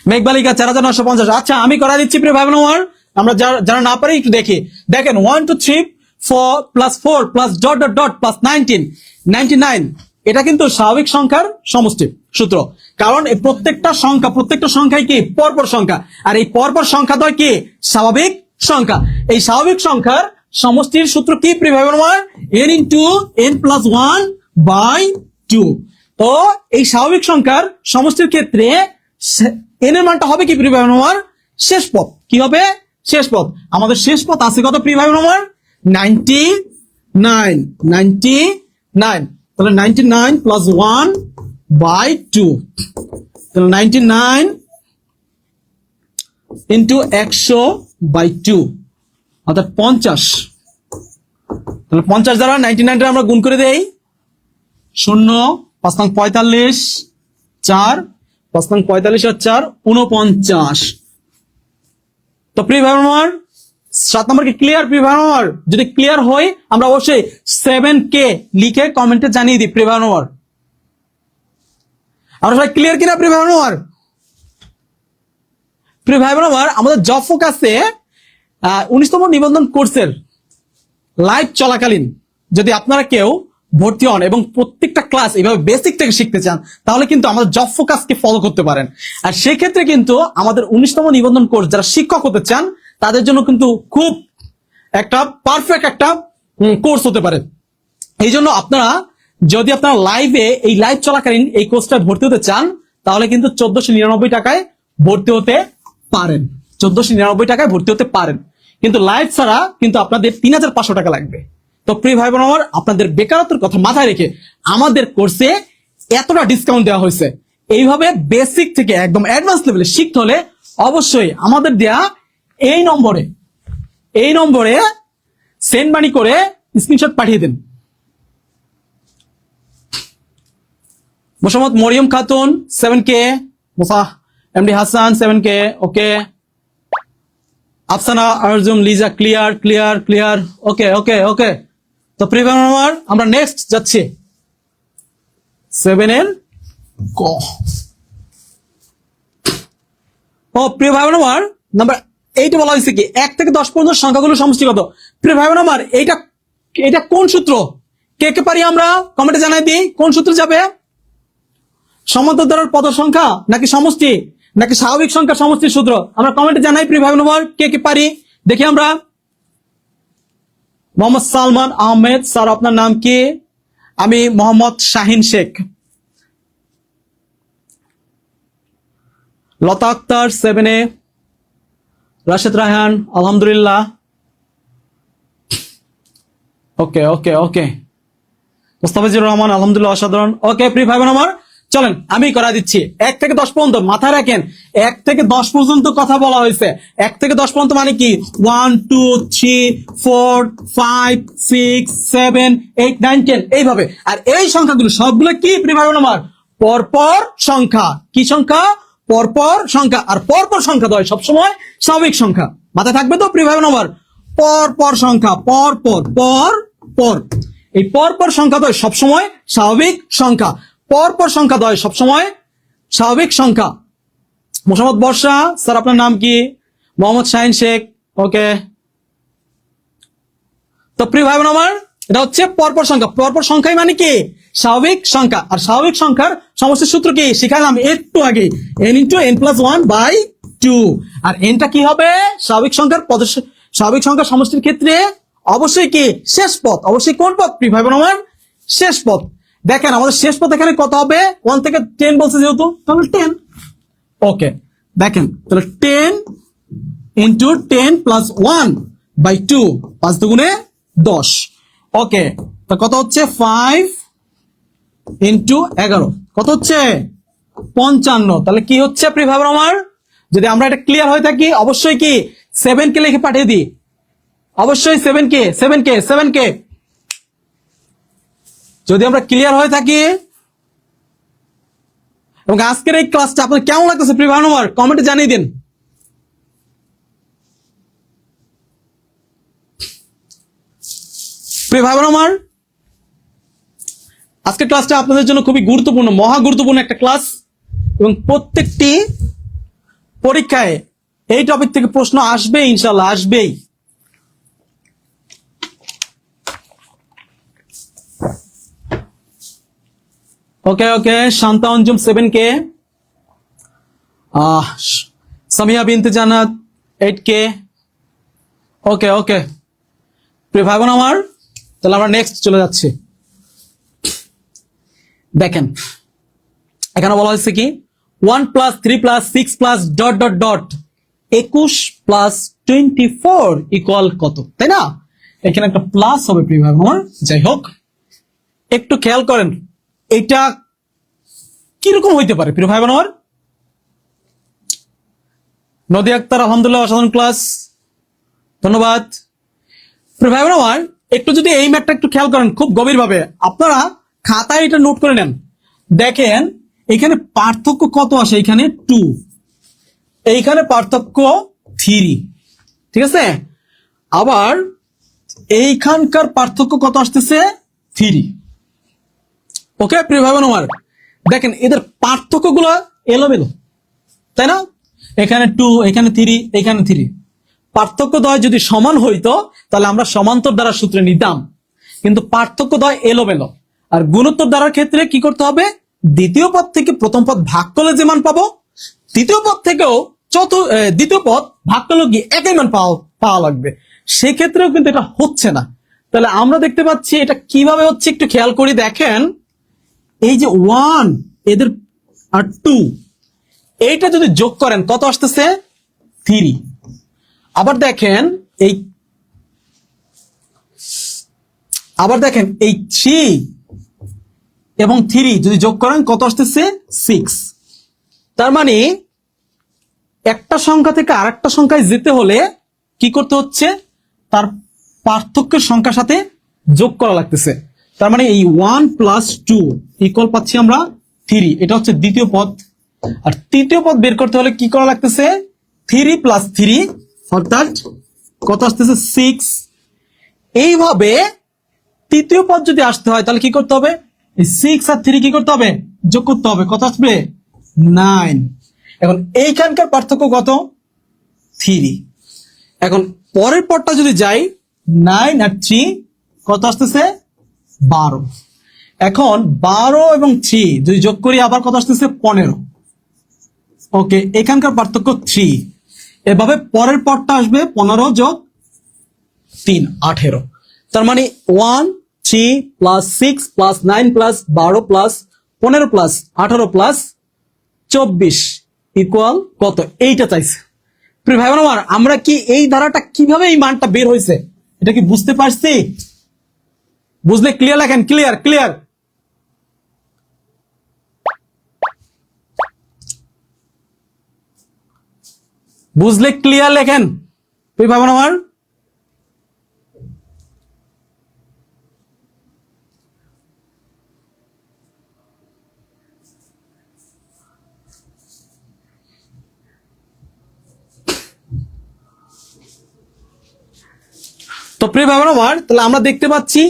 S1: মেঘবালিকা 4950। আচ্ছা আমি করা দিচ্ছি প্রিয় ভাই বোন আমার, আমরা যারা না পারি একটু দেখি। দেখেন 1 2 3 4 plus 4 plus dot dot dot plus 99 এটা কিন্তু স্বাভাবিক সংখ্যার সমষ্টি সূত্র। কারণ এই প্রত্যেকটা সংখ্যাই কি পরপর সংখ্যা, আর এই পরপর সংখ্যা দ্বয় কি স্বাভাবিক সংখ্যা। এই স্বাভাবিক সংখ্যার সমষ্টির সূত্র কি প্রিয় ভাই বোন আমার? n into n plus 1 by 2। তো এই স্বাভাবিক সংখ্যার সমষ্টির ক্ষেত্রে n এর মানটা হবে কি প্রিয় ভাই বোন আমার? শেষ পদ। কি হবে? শেষ পদ। আমাদের শেষ পদ আছে কত প্রিয় ভাই বোন আমার? 99। তাহলে 99 প্লাস 1 বাই 2, তাহলে 99 ইন্টু 100 বাই 2 অর্থাৎ 50। তাহলে 50 দ্বারা 99 আমরা গুণ করে দেই। 0 5 নং 45 4 5 নং 45 আর 4 49। তো প্রিয় ভাই বোন আমার 7 নম্বর কি ক্লিয়ার প্রিয় ভাই বোন আমার? যদি ক্লিয়ার হয় আমরা অবশ্যই 7K লিখে কমেন্টে জানিয়ে দিই প্রিয় ভাই বোন আমার। আমরা সবাই ক্লিয়ার কিনা প্রিয় ভাই বোন আমার? প্রিয় ভাই বোন আমার, আমাদের জব ফোকাসে 19তম নিবন্ধন কোর্সের লাইভ চলাকালীন যদি আপনারা কেউ ভর্তি হন এবং প্রত্যেকটা ক্লাস এইভাবে বেসিক থেকে শিখতে চান, তাহলে কিন্তু আমাদের জব ফোকাসকে ফলো করতে পারেন। আর সেই ক্ষেত্রে কিন্তু আমাদের 19তম নিবন্ধন কোর্স যারা শিক্ষক হতে চান তাদের জন্য কিন্তু খুব একটা পারফেক্ট একটা কোর্স হতে পারে। এই জন্য আপনারা যদি আপনারা এই লাইভ চলাকালীন এই কোর্সটা ভর্তি হতে চান, তাহলে কিন্তু 1499 টাকায় ভর্তি হতে পারেন। 1499 টাকায় ভর্তি হতে পারেন, কিন্তু লাইভ ছাড়া কিন্তু আপনাদের 3500 টাকা লাগবে। তো প্রিয় ভাই বোন আমার, আপনাদের বেকারত্বের কথা মাথায় রেখে আমাদের কোর্সে এতটা ডিসকাউন্ট দেওয়া হয়েছে। এইভাবে বেসিক থেকে একদম অ্যাডভান্স লেভেলে শিখতে হলে অবশ্যই আমাদের দেয়া এই নম্বরে সেন্ড মানি করে স্ক্রিনশট পাঠিয়ে দিন। মোসাম্মদ মরিয়ম খাতুন 7K, মুসা এমডি হাসান 7K, ওকে। আফসানা আরজুম লিজা ক্লিয়ার, ওকে। তো প্রিয় ভাই বোন আমার, আমরা নেক্সট যাচ্ছি 7 এর ক। ও প্রিয় ভাই বোন আমার, নাম্বার 8 বলা হয়েছে কি 1 থেকে 10 পর্যন্ত সংখ্যাগুলো সমষ্টি কত? প্রিয় ভাই বোন আমার, এটা কোন সূত্র? কে কে পারি আমরা কমেন্টে জানাই দিই। কোন সূত্র যাবে? সমান্তরাল পদ সংখ্যা নাকি সমষ্টি নাকি স্বাভাবিক সংখ্যা সমষ্টির সূত্র? আমরা কমেন্টে জানাই প্রিয় ভাই বোন আমার, কে কে পারি দেখি আমরা। মোহাম্মদ সালমান আহমেদ স্যার, আপনার নাম কি? আমি মোহাম্মদ শাহিন শেখ। লতা আক্তার 7A, রাশেদ রায়হান আলহামদুলিল্লাহ, ওকে। মুস্তাফিজুর রহমান আলহামদুলিল্লাহ অসাধারণ। ওকে প্রিয় ভাই বোন আমার, চলেন আমি করা দিচ্ছি 1 থেকে 10 পর্যন্ত। মাথায় রাখেন 1 থেকে 10 পর্যন্ত কথা বলা হয়েছে। 1 থেকে 10 পর্যন্ত মানে কি 1 2 3 4 5 6 7 8 9 10 এইভাবে। আর এই সংখ্যাগুলো সবগুলো কি প্রিয় ভাই বোন আমার? পরপর সংখ্যা। কি সংখ্যা? পরপর সংখ্যা। আর পরপর সংখ্যা দ্বয় সবসময় স্বাভাবিক সংখ্যা। মাথায় থাকবে তো প্রিয় ভাই বোন আমার? পরপর সংখ্যা, পর এই পরপর সংখ্যা দ্বয় সবসময় স্বাভাবিক সংখ্যা। পরপর সংখ্যা দ্বয় সবসময় স্বাভাবিক সংখ্যা। মোহাম্মদ বর্ষা স্যার, আপনার নাম কি? মোহাম্মদ শাহিন শেখ, ওকে। তো প্রিয় ভাই বোন আমার, এটা হচ্ছে পরপর সংখ্যা। পরপর সংখ্যাই মানে কি স্বাভাবিক সংখ্যা। আর স্বাভাবিক সংখ্যার সমষ্টির সূত্র কি শিখালাম একটু আগে, n into n plus 1 by 2। আর nটা কি হবে? স্বাভাবিক সংখ্যার সমষ্টির ক্ষেত্রে অবশ্যই কি শেষ পদ। অবশ্যই কোন পদ প্রিয় ভাই বোন আমার? শেষ পদ। দেখেন আমাদের শেষ পদ এখানে কত হবে? 1 থেকে 10 বলছে যেহেতু, তাহলে 10। ওকে, দেখেন তাহলে 10 ইন্টু 10 প্লাস 1 বাই 2, 5 দুগুণে 10। ওকে, তো কত হচ্ছে? 5 ইন্টু 11 কত হচ্ছে? 55। তাহলে কি হচ্ছে প্রিয় ভাই বোন আমার? যদি আমরা এটা ক্লিয়ার হয়ে থাকি অবশ্যই কি 7K লিখে পাঠিয়ে দিই। অবশ্যই 7K। যদি আমরা ক্লিয়ার হয়ে থাকি এবং আজকের এই ক্লাসটা আপনার কেমন লাগতেছে প্রিয় ভাই আমার কমেন্টে জানিয়ে দিন। প্রিয় ভাই আমার, আজকের ক্লাসটা আপনাদের জন্য খুবই গুরুত্বপূর্ণ, মহা গুরুত্বপূর্ণ একটা ক্লাস, এবং প্রত্যেকটি পরীক্ষায় এই টপিক থেকে প্রশ্ন আসবে, ইনশাল্লাহ আসবেই। ওকে ওকে, শান্তা অঞ্জুম 7K, সামিয়া বিনতে জান্নাত 8K। ওকে ওকে প্রিয় ভাই বোন আমার, তাহলে আমরা নেক্সট চলে যাচ্ছি। দেখেন এখানে বলা হয়েছে কি 1 + 3 + 6 + ... 21 + 24 ইকুয়াল কত, তাই না? এখানে একটা প্লাস হবে প্রিয় ভাই আমার। যাই হোক, একটু খেয়াল করেন এটা কিরকম হইতে পারে প্রিয় ভাই বোন আমার। নদী আক্তার আলহামদুলিল্লাহ, অসাধারণ ক্লাস, ধন্যবাদ। প্রিয় ভাই বোন আমার, একটু যদি এই ম্যাথটা একটু খেয়াল করেন খুব গভীরভাবে, আপনারা খাতায় এটা নোট করে নেন। দেখেন এখানে পার্থক্য কত আসে, এখানে 2, এইখানে পার্থক্য 3, ঠিক আছে? আবার এইখানকার পার্থক্য কত আসতেছে, 3। ওকে প্রিয় ভাই বোন আমার, দেখেন এদের পার্থক্য গুলো এলোমেলো, তাই না? এখানে 2, এখানে 3, এখানে 3। পার্থক্য দ্বয় যদি সমান হইতো তাহলে আমরা সমান্তর দ্বারা সূত্রে নিতাম, কিন্তু পার্থক্য দ্বয় এলোমেলো। আর গুণোত্তর দ্বারার ক্ষেত্রে কি করতে হবে, দ্বিতীয় পদ থেকে প্রথম পদ ভাগ করলে যে মান পাবো, তৃতীয় পদ থেকেও দ্বিতীয় পদ ভাগ করলে গিয়ে একই মান পাওয়া লাগবে। সেক্ষেত্রেও কিন্তু এটা হচ্ছে না। তাহলে আমরা দেখতে পাচ্ছি এটা কিভাবে হচ্ছে, একটু খেয়াল করি। দেখেন এই যে 1 এদের আর 2, এইটা যদি যোগ করেন কত আসতেছে, 3। আবার দেখেন এই 3 এবং 3 যদি যোগ করেন কত আসতেছে, 6। তার মানে একটা সংখ্যা থেকে আরেকটা সংখ্যায় যেতে হলে কি করতে হচ্ছে, তার পার্থক্যের সংখ্যার সাথে যোগ করা লাগতেছে। তার মানে এই 1 + 2 ইকুয়াল পাচ্ছি আমরা 3, এটা হচ্ছে দ্বিতীয় পদ। আর তৃতীয় পদ বের করতে হলে কি করা লাগতেছে, 3 + 3 অর্থাৎ কত আসতেছে, 6। এইভাবে তৃতীয় পদ যদি আসতে হয় তাহলে কি করতে হবে, এই 6 আর 3 কি করতে হবে, যোগ করতে হবে, কত আসবে, 9। এখন এইখানকার পার্থক্য কত, 3। এখন পরের পদটা যদি যাই, 9 আর 3 কত আসতেছে, 12। এখন 12 এবং 3 যদি যোগ করি আবার কত আসতেছে, 15। ওকে, এখানকার পার্থক্য 3। এভাবে পরের পদটা আসবে 15 যোগ 3 18। তার মানে 1 3 + 6 + 9 + 12 + 15 + 18 + 24 ইকুয়াল কত, এইটা চাইছে। প্রিয় ভাই বোন আমার, আমরা কি এই ধারাটা কিভাবে এই মানটা বের হয়েছে এটা কি বুঝতে পারছি? বুঝলে ক্লিয়ার লেখেন, ক্লিয়ার ক্লিয়ার। বুঝলে ক্লিয়ার লেখেন প্রিয় ভাই বোন আমার। তো প্রিয় ভাই বোন আমার, তাহলে আমরা দেখতে পাচ্ছি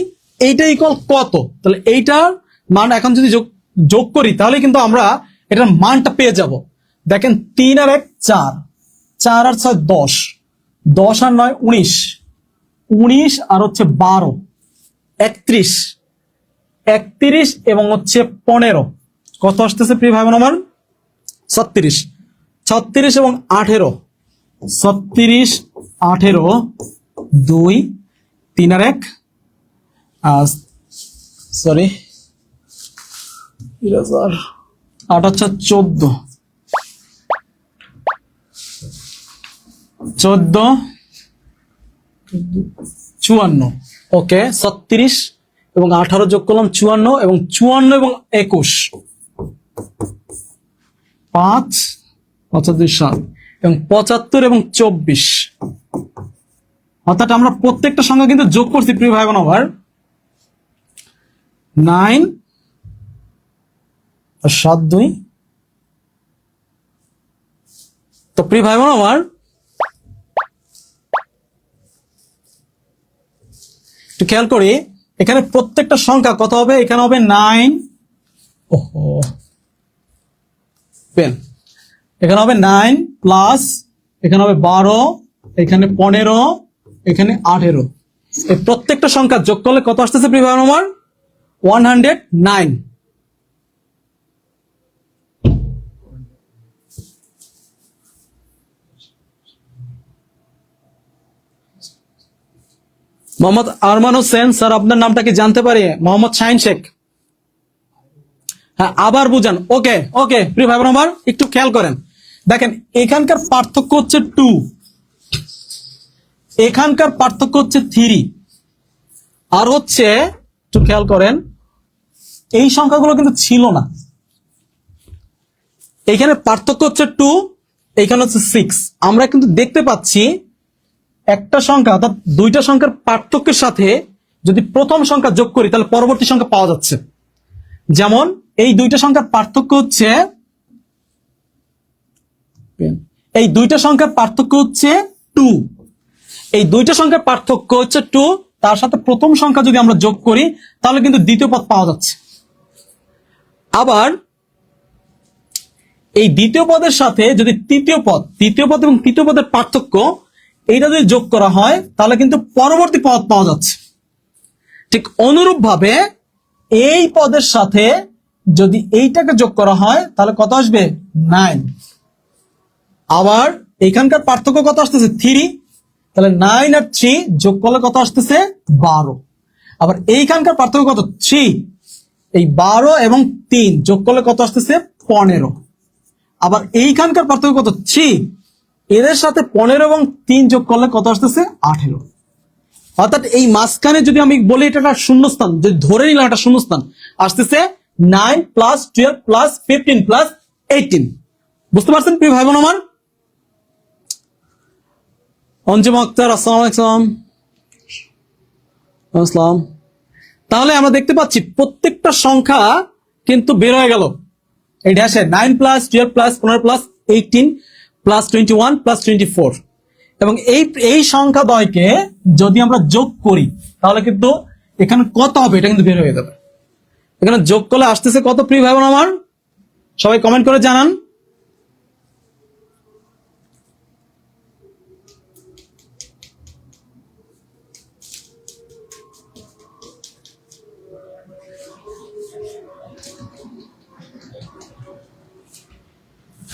S1: এইটা ইকুয়াল কত, তাহলে এইটার মান এখন যদি যোগ করি তাহলে কিন্তু আমরা এটার মানটা পেয়ে যাব। দেখেন 3 আর 1 4, 4 আর 6 10, 10 আর 9 19, 19 আর হচ্ছে 12 31, 31 এবং হচ্ছে 15 কত আসতেছে প্রিয় ভাই বোন আমার, 36, 36 এবং 18, 36 18 2 3 আর 1 সরি 8 হচ্ছে 14, 54 ওকে 36 এবং 18 যোগ করলাম 54 এবং 54 এবং 21 5 75 7 এবং 75 এবং 24, অর্থাৎ আমরা প্রত্যেকটা সংখ্যা কিন্তু যোগ করছি প্রিয় ভাই বোন আমার। 9 আর 7 2 তো প্রিয় ভাই বোন আমার, একটু খেয়াল করি, এখানে প্রত্যেকটা সংখ্যা কত হবে? এখানে হবে 9, ওহো পেন, এখানে হবে 9 প্লাস এখানে হবে 12, এখানে 15, এখানে 18। এই প্রত্যেকটা সংখ্যা যোগ করলে কত আসতেছে প্রিয় ভাই বোন আমার? 109। মোহাম্মদ আরমান হোসেন স্যার, আপনার নামটা কি জানতে পারি? মোহাম্মদ শাহিন শেখ। হ্যাঁ, আবার বুঝান। ওকে ওকে প্রিয় ভাই বোন আমার, একটু খেয়াল করেন, দেখেন এখানকার পার্থক্য হচ্ছে 2, এখানকার পার্থক্য হচ্ছে 3, আর হচ্ছে একটু খেয়াল করেন, এই সংখ্যাগুলো কিন্তু ছিল না। এখানে পার্থক্য হচ্ছে 2, এখানে হচ্ছে 6। আমরা কিন্তু দেখতে পাচ্ছি একটা সংখ্যা অর্থাৎ দুইটা সংখ্যার পার্থক্যের সাথে যদি প্রথম সংখ্যা যোগ করি তাহলে পরবর্তী সংখ্যা পাওয়া যাচ্ছে। যেমন এই দুইটা সংখ্যার পার্থক্য হচ্ছে, এই দুইটা সংখ্যার পার্থক্য হচ্ছে 2, এই দুইটা সংখ্যার পার্থক্য হচ্ছে 2, তার সাথে প্রথম সংখ্যা যদি আমরা যোগ করি তাহলে কিন্তু দ্বিতীয় পদ পাওয়া যাচ্ছে। আবার এই দ্বিতীয় পদের সাথে যদি তৃতীয় পদ এবং তৃতীয় পদের পার্থক্য এইটা যদি যোগ করা হয় তাহলে কিন্তু পরবর্তী পদ পাওয়া যাচ্ছে। ঠিক অনুরূপ ভাবে এই পদের সাথে যদি এইটাকে যোগ করা হয় তাহলে কত আসবে? 9। আবার এখানকার পার্থক্য কত আসতেছে? 3, তাহলে 9 আর 3 যোগ করলে কত আসতেছে? 12। আবার এইখানকার পার্থক্য কত? 3, এই 12 এবং 3 যোগ করলে কত আসতেছে? 15। আবার এইখানকার পার্থক্য কত? 3, এদের সাথে 15 এবং 3 যোগ করলে কত আসতেছে? 18। অর্থাৎ এই মাঝখানে যদি আমি বলি এটা একটা শূন্যস্থান, যদি ধরে নিলাম একটা শূন্যস্থান, আসতেছে 9 প্লাস 12 প্লাস 15 প্লাস 18। বুঝতে পারছেন প্রিয় ভাই বোন আমার? অঞ্জুম আক্তার, আসসালামু আলাইকুম। আসসালাম। তাহলে আমরা দেখতে পাচ্ছি প্রত্যেকটা সংখ্যা কিন্তু বের হয়ে গেল এই ড্যাশে। 9 plus 12 plus 15 plus 18 plus 21 plus 24, এবং এই সংখ্যা দ্বয়কে যদি আমরা যোগ করি তাহলে কিন্তু এখানে কত হবে এটা কিন্তু বের হয়ে যাবে। এখানে যোগ করলে আসতেছে কত প্রিয় ভাই বোন আমার? সবাই কমেন্ট করে জানান।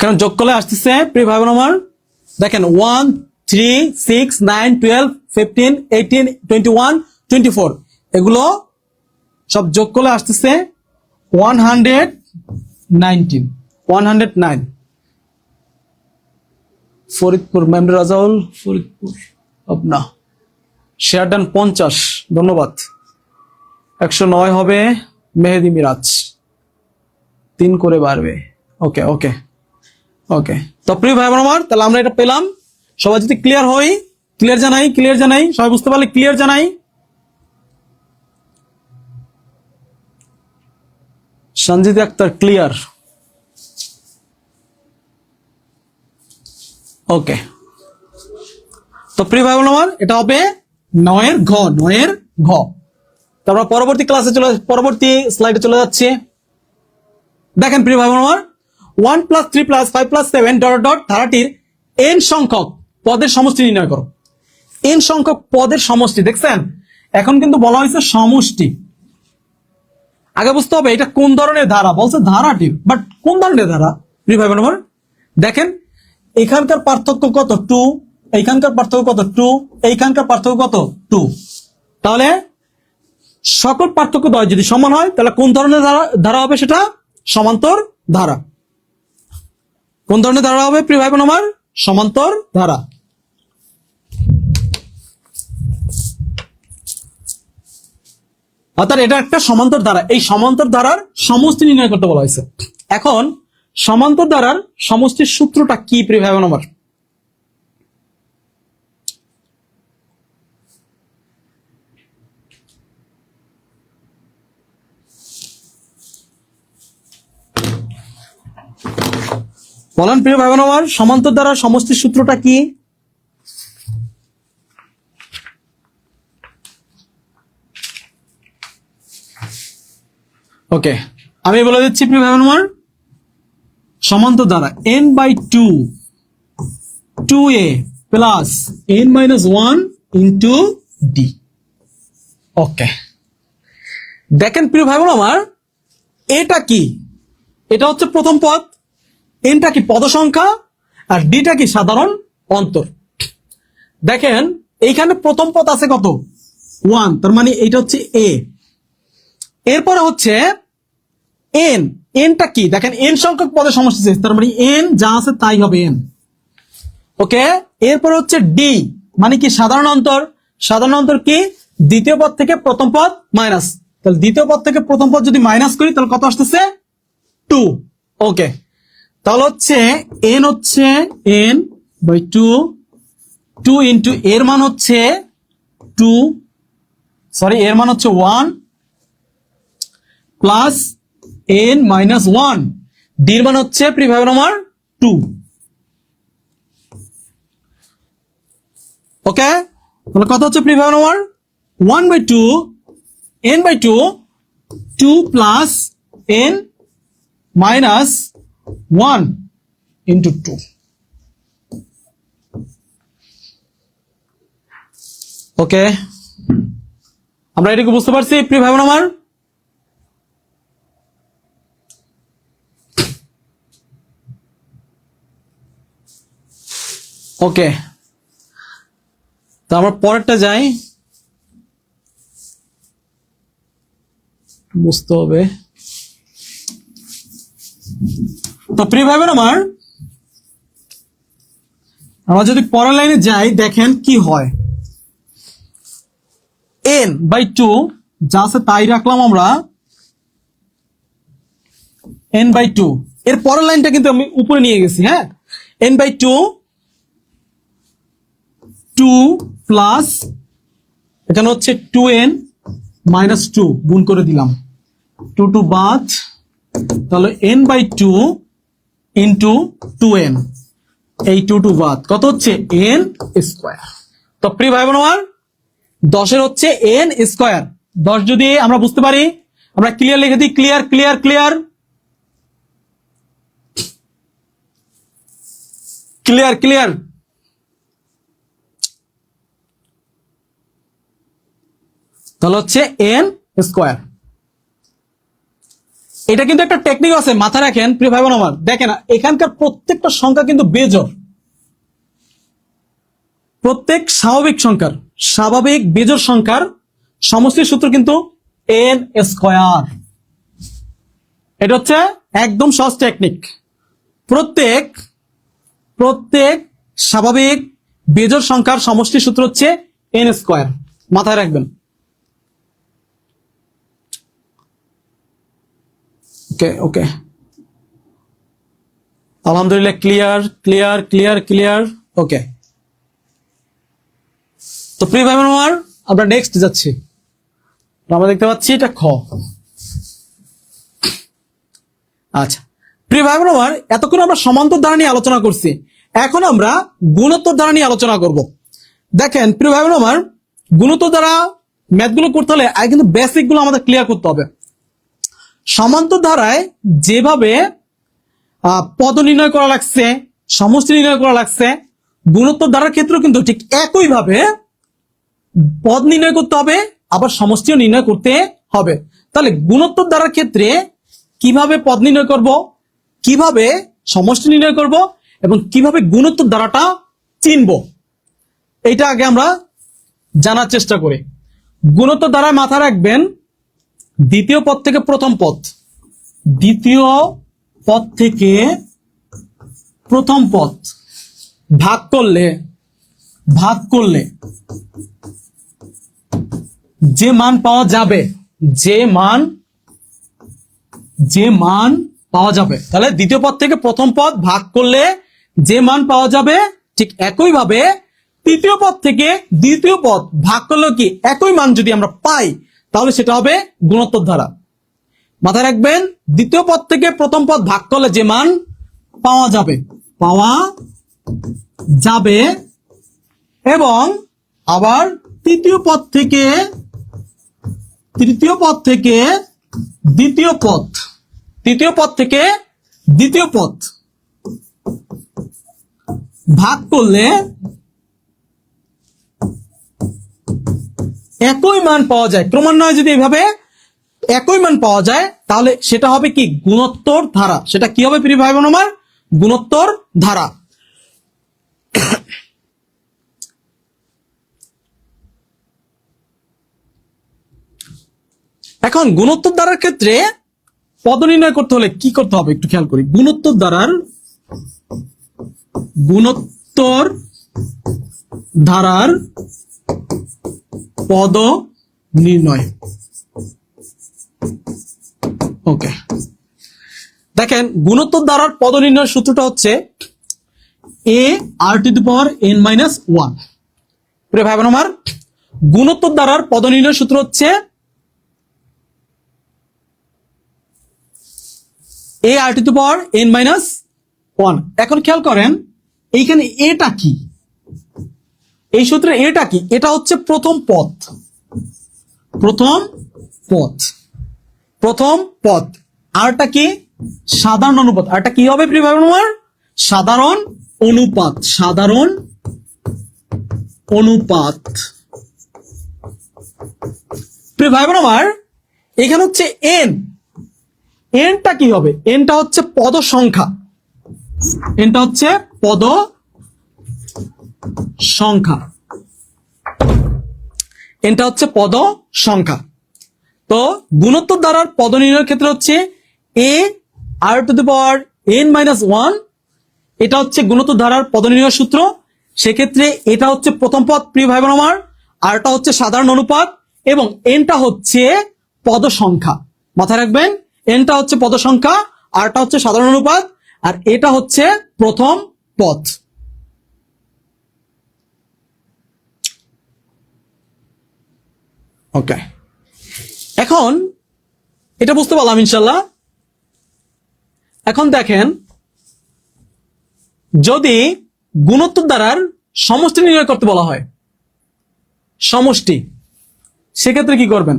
S1: কারণ যোগ করলে আসতেছে প্রিয় ভাই বোন আমার, দেখেন 1, 3, 6, 9, 12, 15, 18, 21, 24, এগুলো সব যোগ করলে আসতেছে 109। Faridpur memory Rajaul, Faridpur Pabna. Share done 50, ধন্যবাদ। 109 হবে মেহেদি মিরাজ, 3 করে বাড়বে। ওকে ওকে ওকে। তো প্রিয় ভাই বোন আমার, তাহলে আমরা এটা পেলাম। সবাই যদি ক্লিয়ার হই, ক্লিয়ার জানাই, সবাই বুঝতে পারলে ক্লিয়ার জানাই। সঞ্জিত আক্তার ক্লিয়ার। ওকে। তো প্রিয় ভাই বোন আমার, এটা হবে 9 এর ঘ। তারপর পরবর্তী স্লাইডে চলে যাচ্ছে। দেখেন প্রিয় ভাই বোন আমার, 1 plus 3 plus 5 plus 7 dot dot ধারাটির n সংখ্যক পদের সমষ্টি নির্ণয় করো। n সংখ্যক পদের সমষ্টি, দেখছেন এখন কিন্তু বলা হয়েছে সমষ্টি। আগে বুঝতে হবে এটা কোন ধরনের ধারা, বলছে ধারাটি, বাট কোন ধরনের ধারা প্রিয় ভাই বোন আমার? দেখেন এখানকার পার্থক্য কত? 2, এইখানকার পার্থক্য কত? 2, এইখানকার পার্থক্য কত? 2। তাহলে সকল পার্থক্য দ্বয় যদি সমান হয় তাহলে কোন ধরনের ধারা হবে? সেটা সমান্তর ধারা। কোন ধরনের ধারা হবে প্রিয় ভাই বোন আমার? সমান্তর ধারা। অর্থাৎ এটা একটা সমান্তর ধারা। এই সমান্তর ধারার সমষ্টি নির্ণয় করতে বলা হয়েছে। এখন সমান্তর ধারার সমষ্টির সূত্রটা কি প্রিয় ভাই বোন আমার? বলেন প্রিয় ভাই বোন আমার, সমান্তর দ্বারা সমষ্টির সূত্রটা কি? ওকে, আমি বলে দিচ্ছি প্রিয় ভাই বোন আমার, সমান্তর দ্বারা n/2 2a plus n-1 into D. Okay, দেখেন প্রিয় ভাই বোন আমার, এটা কি? এটা হচ্ছে প্রথম পদ, এনটা কি পদ সংখ্যা, আর ডিটা কি সাধারণ অন্তর। দেখেন এইখানে প্রথম পদ আছে কত? 1, তার মানে এইটা হচ্ছে এ। এরপরে হচ্ছে এন, এনটা কি? দেখেন এন সংখ্যক পদের সমষ্টি চেয়েছে, তার মানে এন যা আছে তাই হবে এন। ওকে, এরপর হচ্ছে ডি, মানে কি সাধারণ অন্তর। সাধারণ অন্তর কি? দ্বিতীয় পদ থেকে প্রথম পদ মাইনাস, তাহলে দ্বিতীয় পদ থেকে প্রথম পদ যদি মাইনাস করি তাহলে কত আসতেছে? 2। ওকে, তাহলে হচ্ছে এন হচ্ছে n/2, 2 ইন্টু এর মান হচ্ছে 2, সরি এর মান হচ্ছে 1 প্লাস n-1, ডির মান হচ্ছে প্রিয় ভাই বোন আমার 2। ওকে, তাহলে কত হচ্ছে প্রিয় ভাই বোন আমার? 1/2 n/2 2 প্লাস n-1 ইন্টু 2। ওকে, আমরা এটাকে বুঝতে পারছি প্রিয় ভাই বোন আমার? ওকে, তো আমরা পরেরটা যাই, বুঝতে হবে। তো প্রিয় ভাই বোন আমার, আমরা যদি পরের লাইনে যাই, দেখেন কি হয়। n/2 যা আছে তাই রাখলাম আমরা, n/2। এর পরের লাইনটা কিন্তু আমি উপরে নিয়ে গেছি। হ্যাঁ, n/2 2 প্লাস এখানে হচ্ছে 2n-2 গুণ করে দিলাম, 2 বাদ, তাহলে n/2 ইন্টু 2n, এই 2 বাদ, কত হচ্ছে n স্কোয়ার। তো প্রিয় ভাই বোন আমার, 10 হচ্ছে n স্কোয়ার। 10 যদি আমরা বুঝতে পারি, আমরা ক্লিয়ার লিখে দিই, clear clear clear clear clear. তাহলে হচ্ছে n স্কোয়ার। এটা কিন্তু একটা টেকনিক আছে, মাথায় রাখেন প্রিয় ভাই বোন আমার। দেখেন এখানকার প্রত্যেকটা সংখ্যা কিন্তু বেজোড়, প্রত্যেক স্বাভাবিক বেজোড় সংখ্যার সমষ্টির সূত্র কিন্তু n স্কোয়ার। এটা হচ্ছে একদম সহজ টেকনিক। প্রত্যেক স্বাভাবিক বেজোড় সংখ্যার সমষ্টির সূত্র হচ্ছে n স্কোয়ার, মাথায় রাখবেন। ওকে ওকে, আলহামদুলিল্লাহ, ক্লিয়ার ক্লিয়ার ক্লিয়ার ক্লিয়ার। ওকে, তো প্রিয় ভাই বোন আমার, আমরা নেক্সট যাচ্ছি। আমরা দেখতে পাচ্ছি এটা খ। আচ্ছা প্রিয় ভাই বোন আমার, এতক্ষণ আমরা সমান্তর ধারা নিয়ে আলোচনা করছি, এখন আমরা গুণোত্তর ধারা নিয়ে আলোচনা করব। দেখেন প্রিয় ভাই বোন আমার, গুণোত্তর দ্বারা ম্যাথগুলো করতে হলে আগে কিন্তু বেসিক গুলো আমাদের ক্লিয়ার করতে হবে। সমান্তর ধারায় যেভাবে পদ নির্ণয় করা লাগছে, সমষ্টি নির্ণয় করা লাগছে, গুণোত্তর ধারার ক্ষেত্রেও কিন্তু ঠিক একইভাবে পদ নির্ণয় করতে হবে, আবার সমষ্টিও নির্ণয় করতে হবে। তাহলে গুণোত্তর ধারার ক্ষেত্রে কিভাবে পদ নির্ণয় করব, কিভাবে সমষ্টি নির্ণয় করব, এবং কিভাবে গুণোত্তর ধারাটা চিনব, এইটা আগে আমরা জানার চেষ্টা করি। গুণোত্তর ধারায় মাথায় রাখবেন, দ্বিতীয় পদ থেকে প্রথম পদ, দ্বিতীয় পদ থেকে প্রথম পদ ভাগ করলে যে মান পাওয়া যাবে, তাহলে দ্বিতীয় পদ থেকে প্রথম পদ ভাগ করলে যে মান পাওয়া যাবে, ঠিক একইভাবে তৃতীয় পদ থেকে দ্বিতীয় পদ ভাগ করলে কি একই মান যদি আমরা পাই, তাহলে সেটা হবে গুণোত্তর ধারা। মাথায় রাখবেন, দ্বিতীয় পদ থেকে প্রথম পদ ভাগ করলে যে মান পাওয়া যাবে, পাওয়া যাবে। এবং আবার তৃতীয় পদ থেকে দ্বিতীয় পদ, তৃতীয় পদ থেকে দ্বিতীয় পদ ভাগ করলে একই মান পাওয়া যায়। ক্রমান্বয়ে যদি এইভাবে একই মান পাওয়া যায় তাহলে সেটা হবে কি গুণোত্তর ধারা। সেটা কি হবে প্রিয় ভাই বোন আমার? গুণোত্তর ধারা। এখন গুণোত্তর ধারার ক্ষেত্রে পদ নির্ণয় করতে হলে কি করতে হবে একটু খেয়াল করি। গুণোত্তর ধারার পদ নির্ণয়। ওকে, দেখেন গুণোত্তর ধারার পদ নির্ণয়ের সূত্রটা হচ্ছে a r⁻n−1। প্রিয় ভাই বোন আমার, গুণোত্তর ধারার পদ নির্ণয়ের সূত্র হচ্ছে a r⁻n−1। এখন খেয়াল করেন এইখানে এটা কি, এই সূত্রে এটা কি? এটা হচ্ছে প্রথম পদ, প্রথম পদ। আরটা কি? সাধারণ অনুপাত। আরটা কি হবে প্রিয় ভাই বোন আমার? সাধারণ অনুপাত। প্রিয় ভাই বোন আমার, এখানে হচ্ছে এনটা কি হবে? এনটা হচ্ছে পদ সংখ্যা, পদ সংখ্যা। তো গুণোত্তর ধারার পদ নির্ণয়ের ক্ষেত্রে হচ্ছে a r⁻n−1, এটা হচ্ছে গুণোত্তর ধারার পদ নির্ণয়ের সূত্র। সেক্ষেত্রে এটা হচ্ছে প্রথম পদ প্রিয় ভাই বোন আমার, আরটা হচ্ছে সাধারণ অনুপাত এবং এনটা হচ্ছে পদ সংখ্যা। মাথায় রাখবেন, এনটা হচ্ছে পদ সংখ্যা, আরটা হচ্ছে সাধারণ অনুপাত, আর এটা হচ্ছে প্রথম পদ। ওকে, এখন এটা বুঝতে পারলাম ইনশাল্লাহ। এখন দেখেন, যদি গুণোত্তর ধারার সমষ্টি নির্ণয় করতে বলা হয়, সমষ্টি, সেক্ষেত্রে কি করবেন?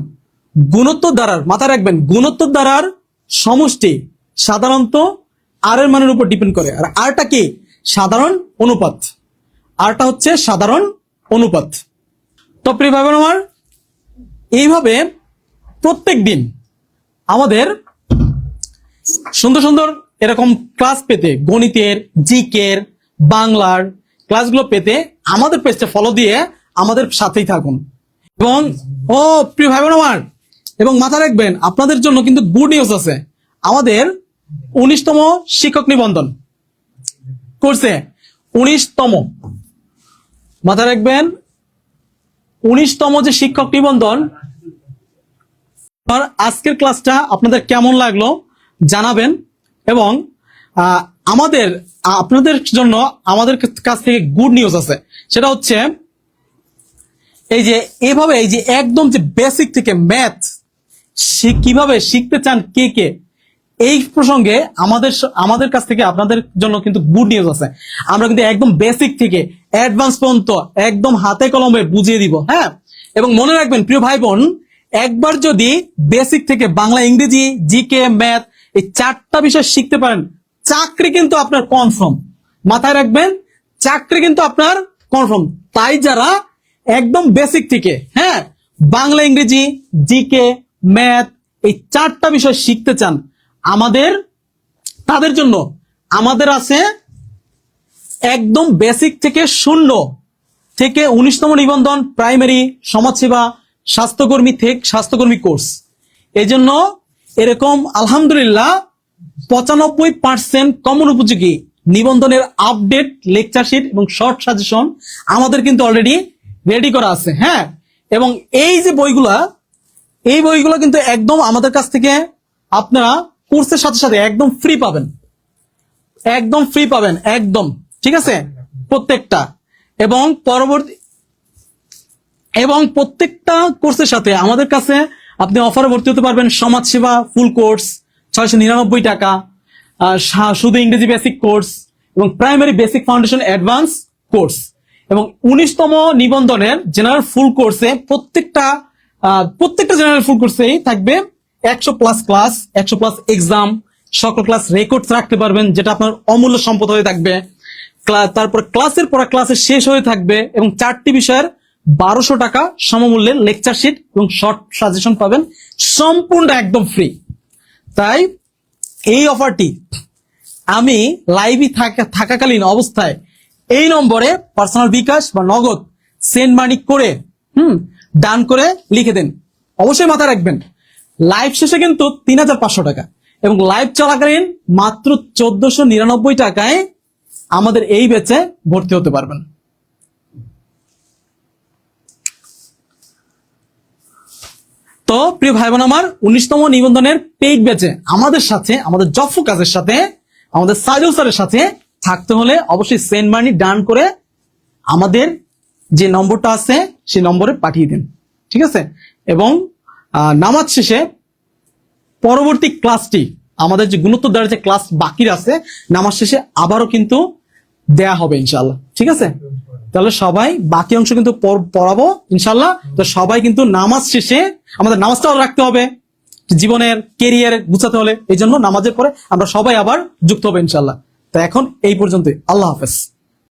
S1: গুণোত্তর ধারার, মাথায় রাখবেন, গুণোত্তর ধারার সমষ্টি সাধারণত আর এর মানের উপর ডিপেন্ড করে। আর আরটা কি? সাধারণ অনুপাত। আরটা হচ্ছে সাধারণ অনুপাত। তো প্রিয় ভাই বোন আমার, এইভাবে প্রত্যেক দিন আমাদের সুন্দর সুন্দর এরকম ক্লাস পেতে, গণিতের, জিকের, বাংলার ক্লাসগুলো পেতে আমাদের পেজটা ফলো দিয়ে আমাদের সাথেই থাকুন। এবং প্রিয় ভাই বোন আমার, এবং মাথায় রাখবেন আপনাদের জন্য কিন্তু গুড নিউজ আছে। আমাদের 19তম শিক্ষক নিবন্ধন করছে, 19তম, মাথায় রাখবেন 19তম যে শিক্ষক নিবন্ধন। আজকের ক্লাসটা আপনাদের কেমন লাগলো জানাবেন। এবং আপনাদের জন্য আমাদের কাছ থেকে গুড নিউজ আছে। সেটা হচ্ছে এই যে এভাবে, এই যে একদম যে বেসিক থেকে ম্যাথ কিভাবে শিখতে চান কে কে, এই প্রসঙ্গে আমাদের কাছ থেকে আপনাদের জন্য কিন্তু গুড নিউজ আছে। আমরা কিন্তু একদম বেসিক থেকে অ্যাডভান্স পর্যন্ত একদম হাতে কলমে বুঝিয়ে দিব। হ্যাঁ, এবং মনে রাখবেন প্রিয় ভাই বোন, একবার যদি বেসিক থেকে বাংলা, ইংরেজি, জিকে, ম্যাথ এই 4টা বিষয় শিখতে পারেন, চাকরি কিন্তু আপনার কনফার্ম। মাথায় রাখবেন, চাকরি কিন্তু আপনার কনফার্ম। তাই যারা একদম বেসিক থেকে, হ্যাঁ, বাংলা, ইংরেজি, জিকে, ম্যাথ এই 4টা বিষয় শিখতে চান, তাদের জন্য আমাদের আছে একদম বেসিক থেকে 0 থেকে 19তম নিবন্ধন প্রাইমারি সমাজসেবা স্বাস্থ্যকর্মী কোর্স। এই জন্য এরকম আলহামদুলিল্লাহ 95% কমন উপযোগী নিবন্ধনের আপডেট, লেকচার শিট এবং শর্ট সাজেশন আমাদের কিন্তু অলরেডি রেডি করা আছে। হ্যাঁ, এবং এই যে এই বইগুলো কিন্তু একদম আমাদের কাছ থেকে আপনারা কোর্সের সাথে সাথে একদম ফ্রি পাবেন, একদম ঠিক আছে প্রত্যেকটা। এবং প্রত্যেকটা কোর্সের সাথে আমাদের কাছে আপনি অফারে ভর্তি হতে পারবেন। সমাজসেবা ফুল কোর্স 699 টাকা, শুধু ইংরেজি বেসিক কোর্স এবং primary basic foundation advance course এবং 19তম নিবন্ধনের জেনারেল ফুল কোর্সে প্রত্যেকটা জেনারেল ফুল কোর্সেই থাকবে 100+ ক্লাস, 100+ এক্সাম, সকল ক্লাস রেকর্ডস রাখতে পারবেন, যেটা আপনার অমূল্য সম্পদ হয়ে থাকবে। তারপর ক্লাসের পর ক্লাসের শেষ হয়ে থাকবে এবং 4টি বিষয়ের 1200 টাকা সমমূল্যের লেকচার শিট এবং শর্ট সাজেশন পাবেন, সম্পূর্ণ একদম ফ্রি। তাই এই অফারটি আমি লাইভে থাকাকালীন অবস্থায় এই নম্বরে পার্সোনাল বিকাশ বা নগদ সেন্ড মানি করে ডান করে লিখে দেন। অবশ্যই মাথায় রাখবেন লাইভ শেষে কিন্তু 3500 টাকা এবং লাইভ চলাকালীন মাত্র 1499 টাকায় আমাদের এই ব্যাচে ভর্তি হতে পারবেন। তো প্রিয় ভাই বোন আমার, 19তম নিবন্ধনের পেইড ব্যাচে আমাদের সাথে, আমাদের জব ফোকাসের সাথে, আমাদের সাইদুল স্যারের সাথে থাকতে হলে অবশ্যই সেন্ড মানি ডান করে আমাদের যে নম্বরটা আছে সেই নম্বরে পাঠিয়ে দিন, ঠিক আছে? এবং নামাজ শেষে পরবর্তী ক্লাসটি, আমাদের যে গুণোত্তর যে ক্লাস বাকি আছে, নামাজ শেষে আবারও কিন্তু দেয়া হবে ইনশাল্লাহ, ঠিক আছে? তাহলে সবাই বাকি অংশ কিন্তু পড়াবো ইনশাল্লাহ। তো সবাই কিন্তু নামাজ শেষে, আমাদের নামাজটাও রাখতে হবে, জীবনের কেরিয়ার গুছাতে হলে, এই জন্য নামাজের পরে আমরা সবাই আবার যুক্ত হবে ইনশাল্লাহ। তো এখন এই পর্যন্তই, আল্লাহ হাফেজ।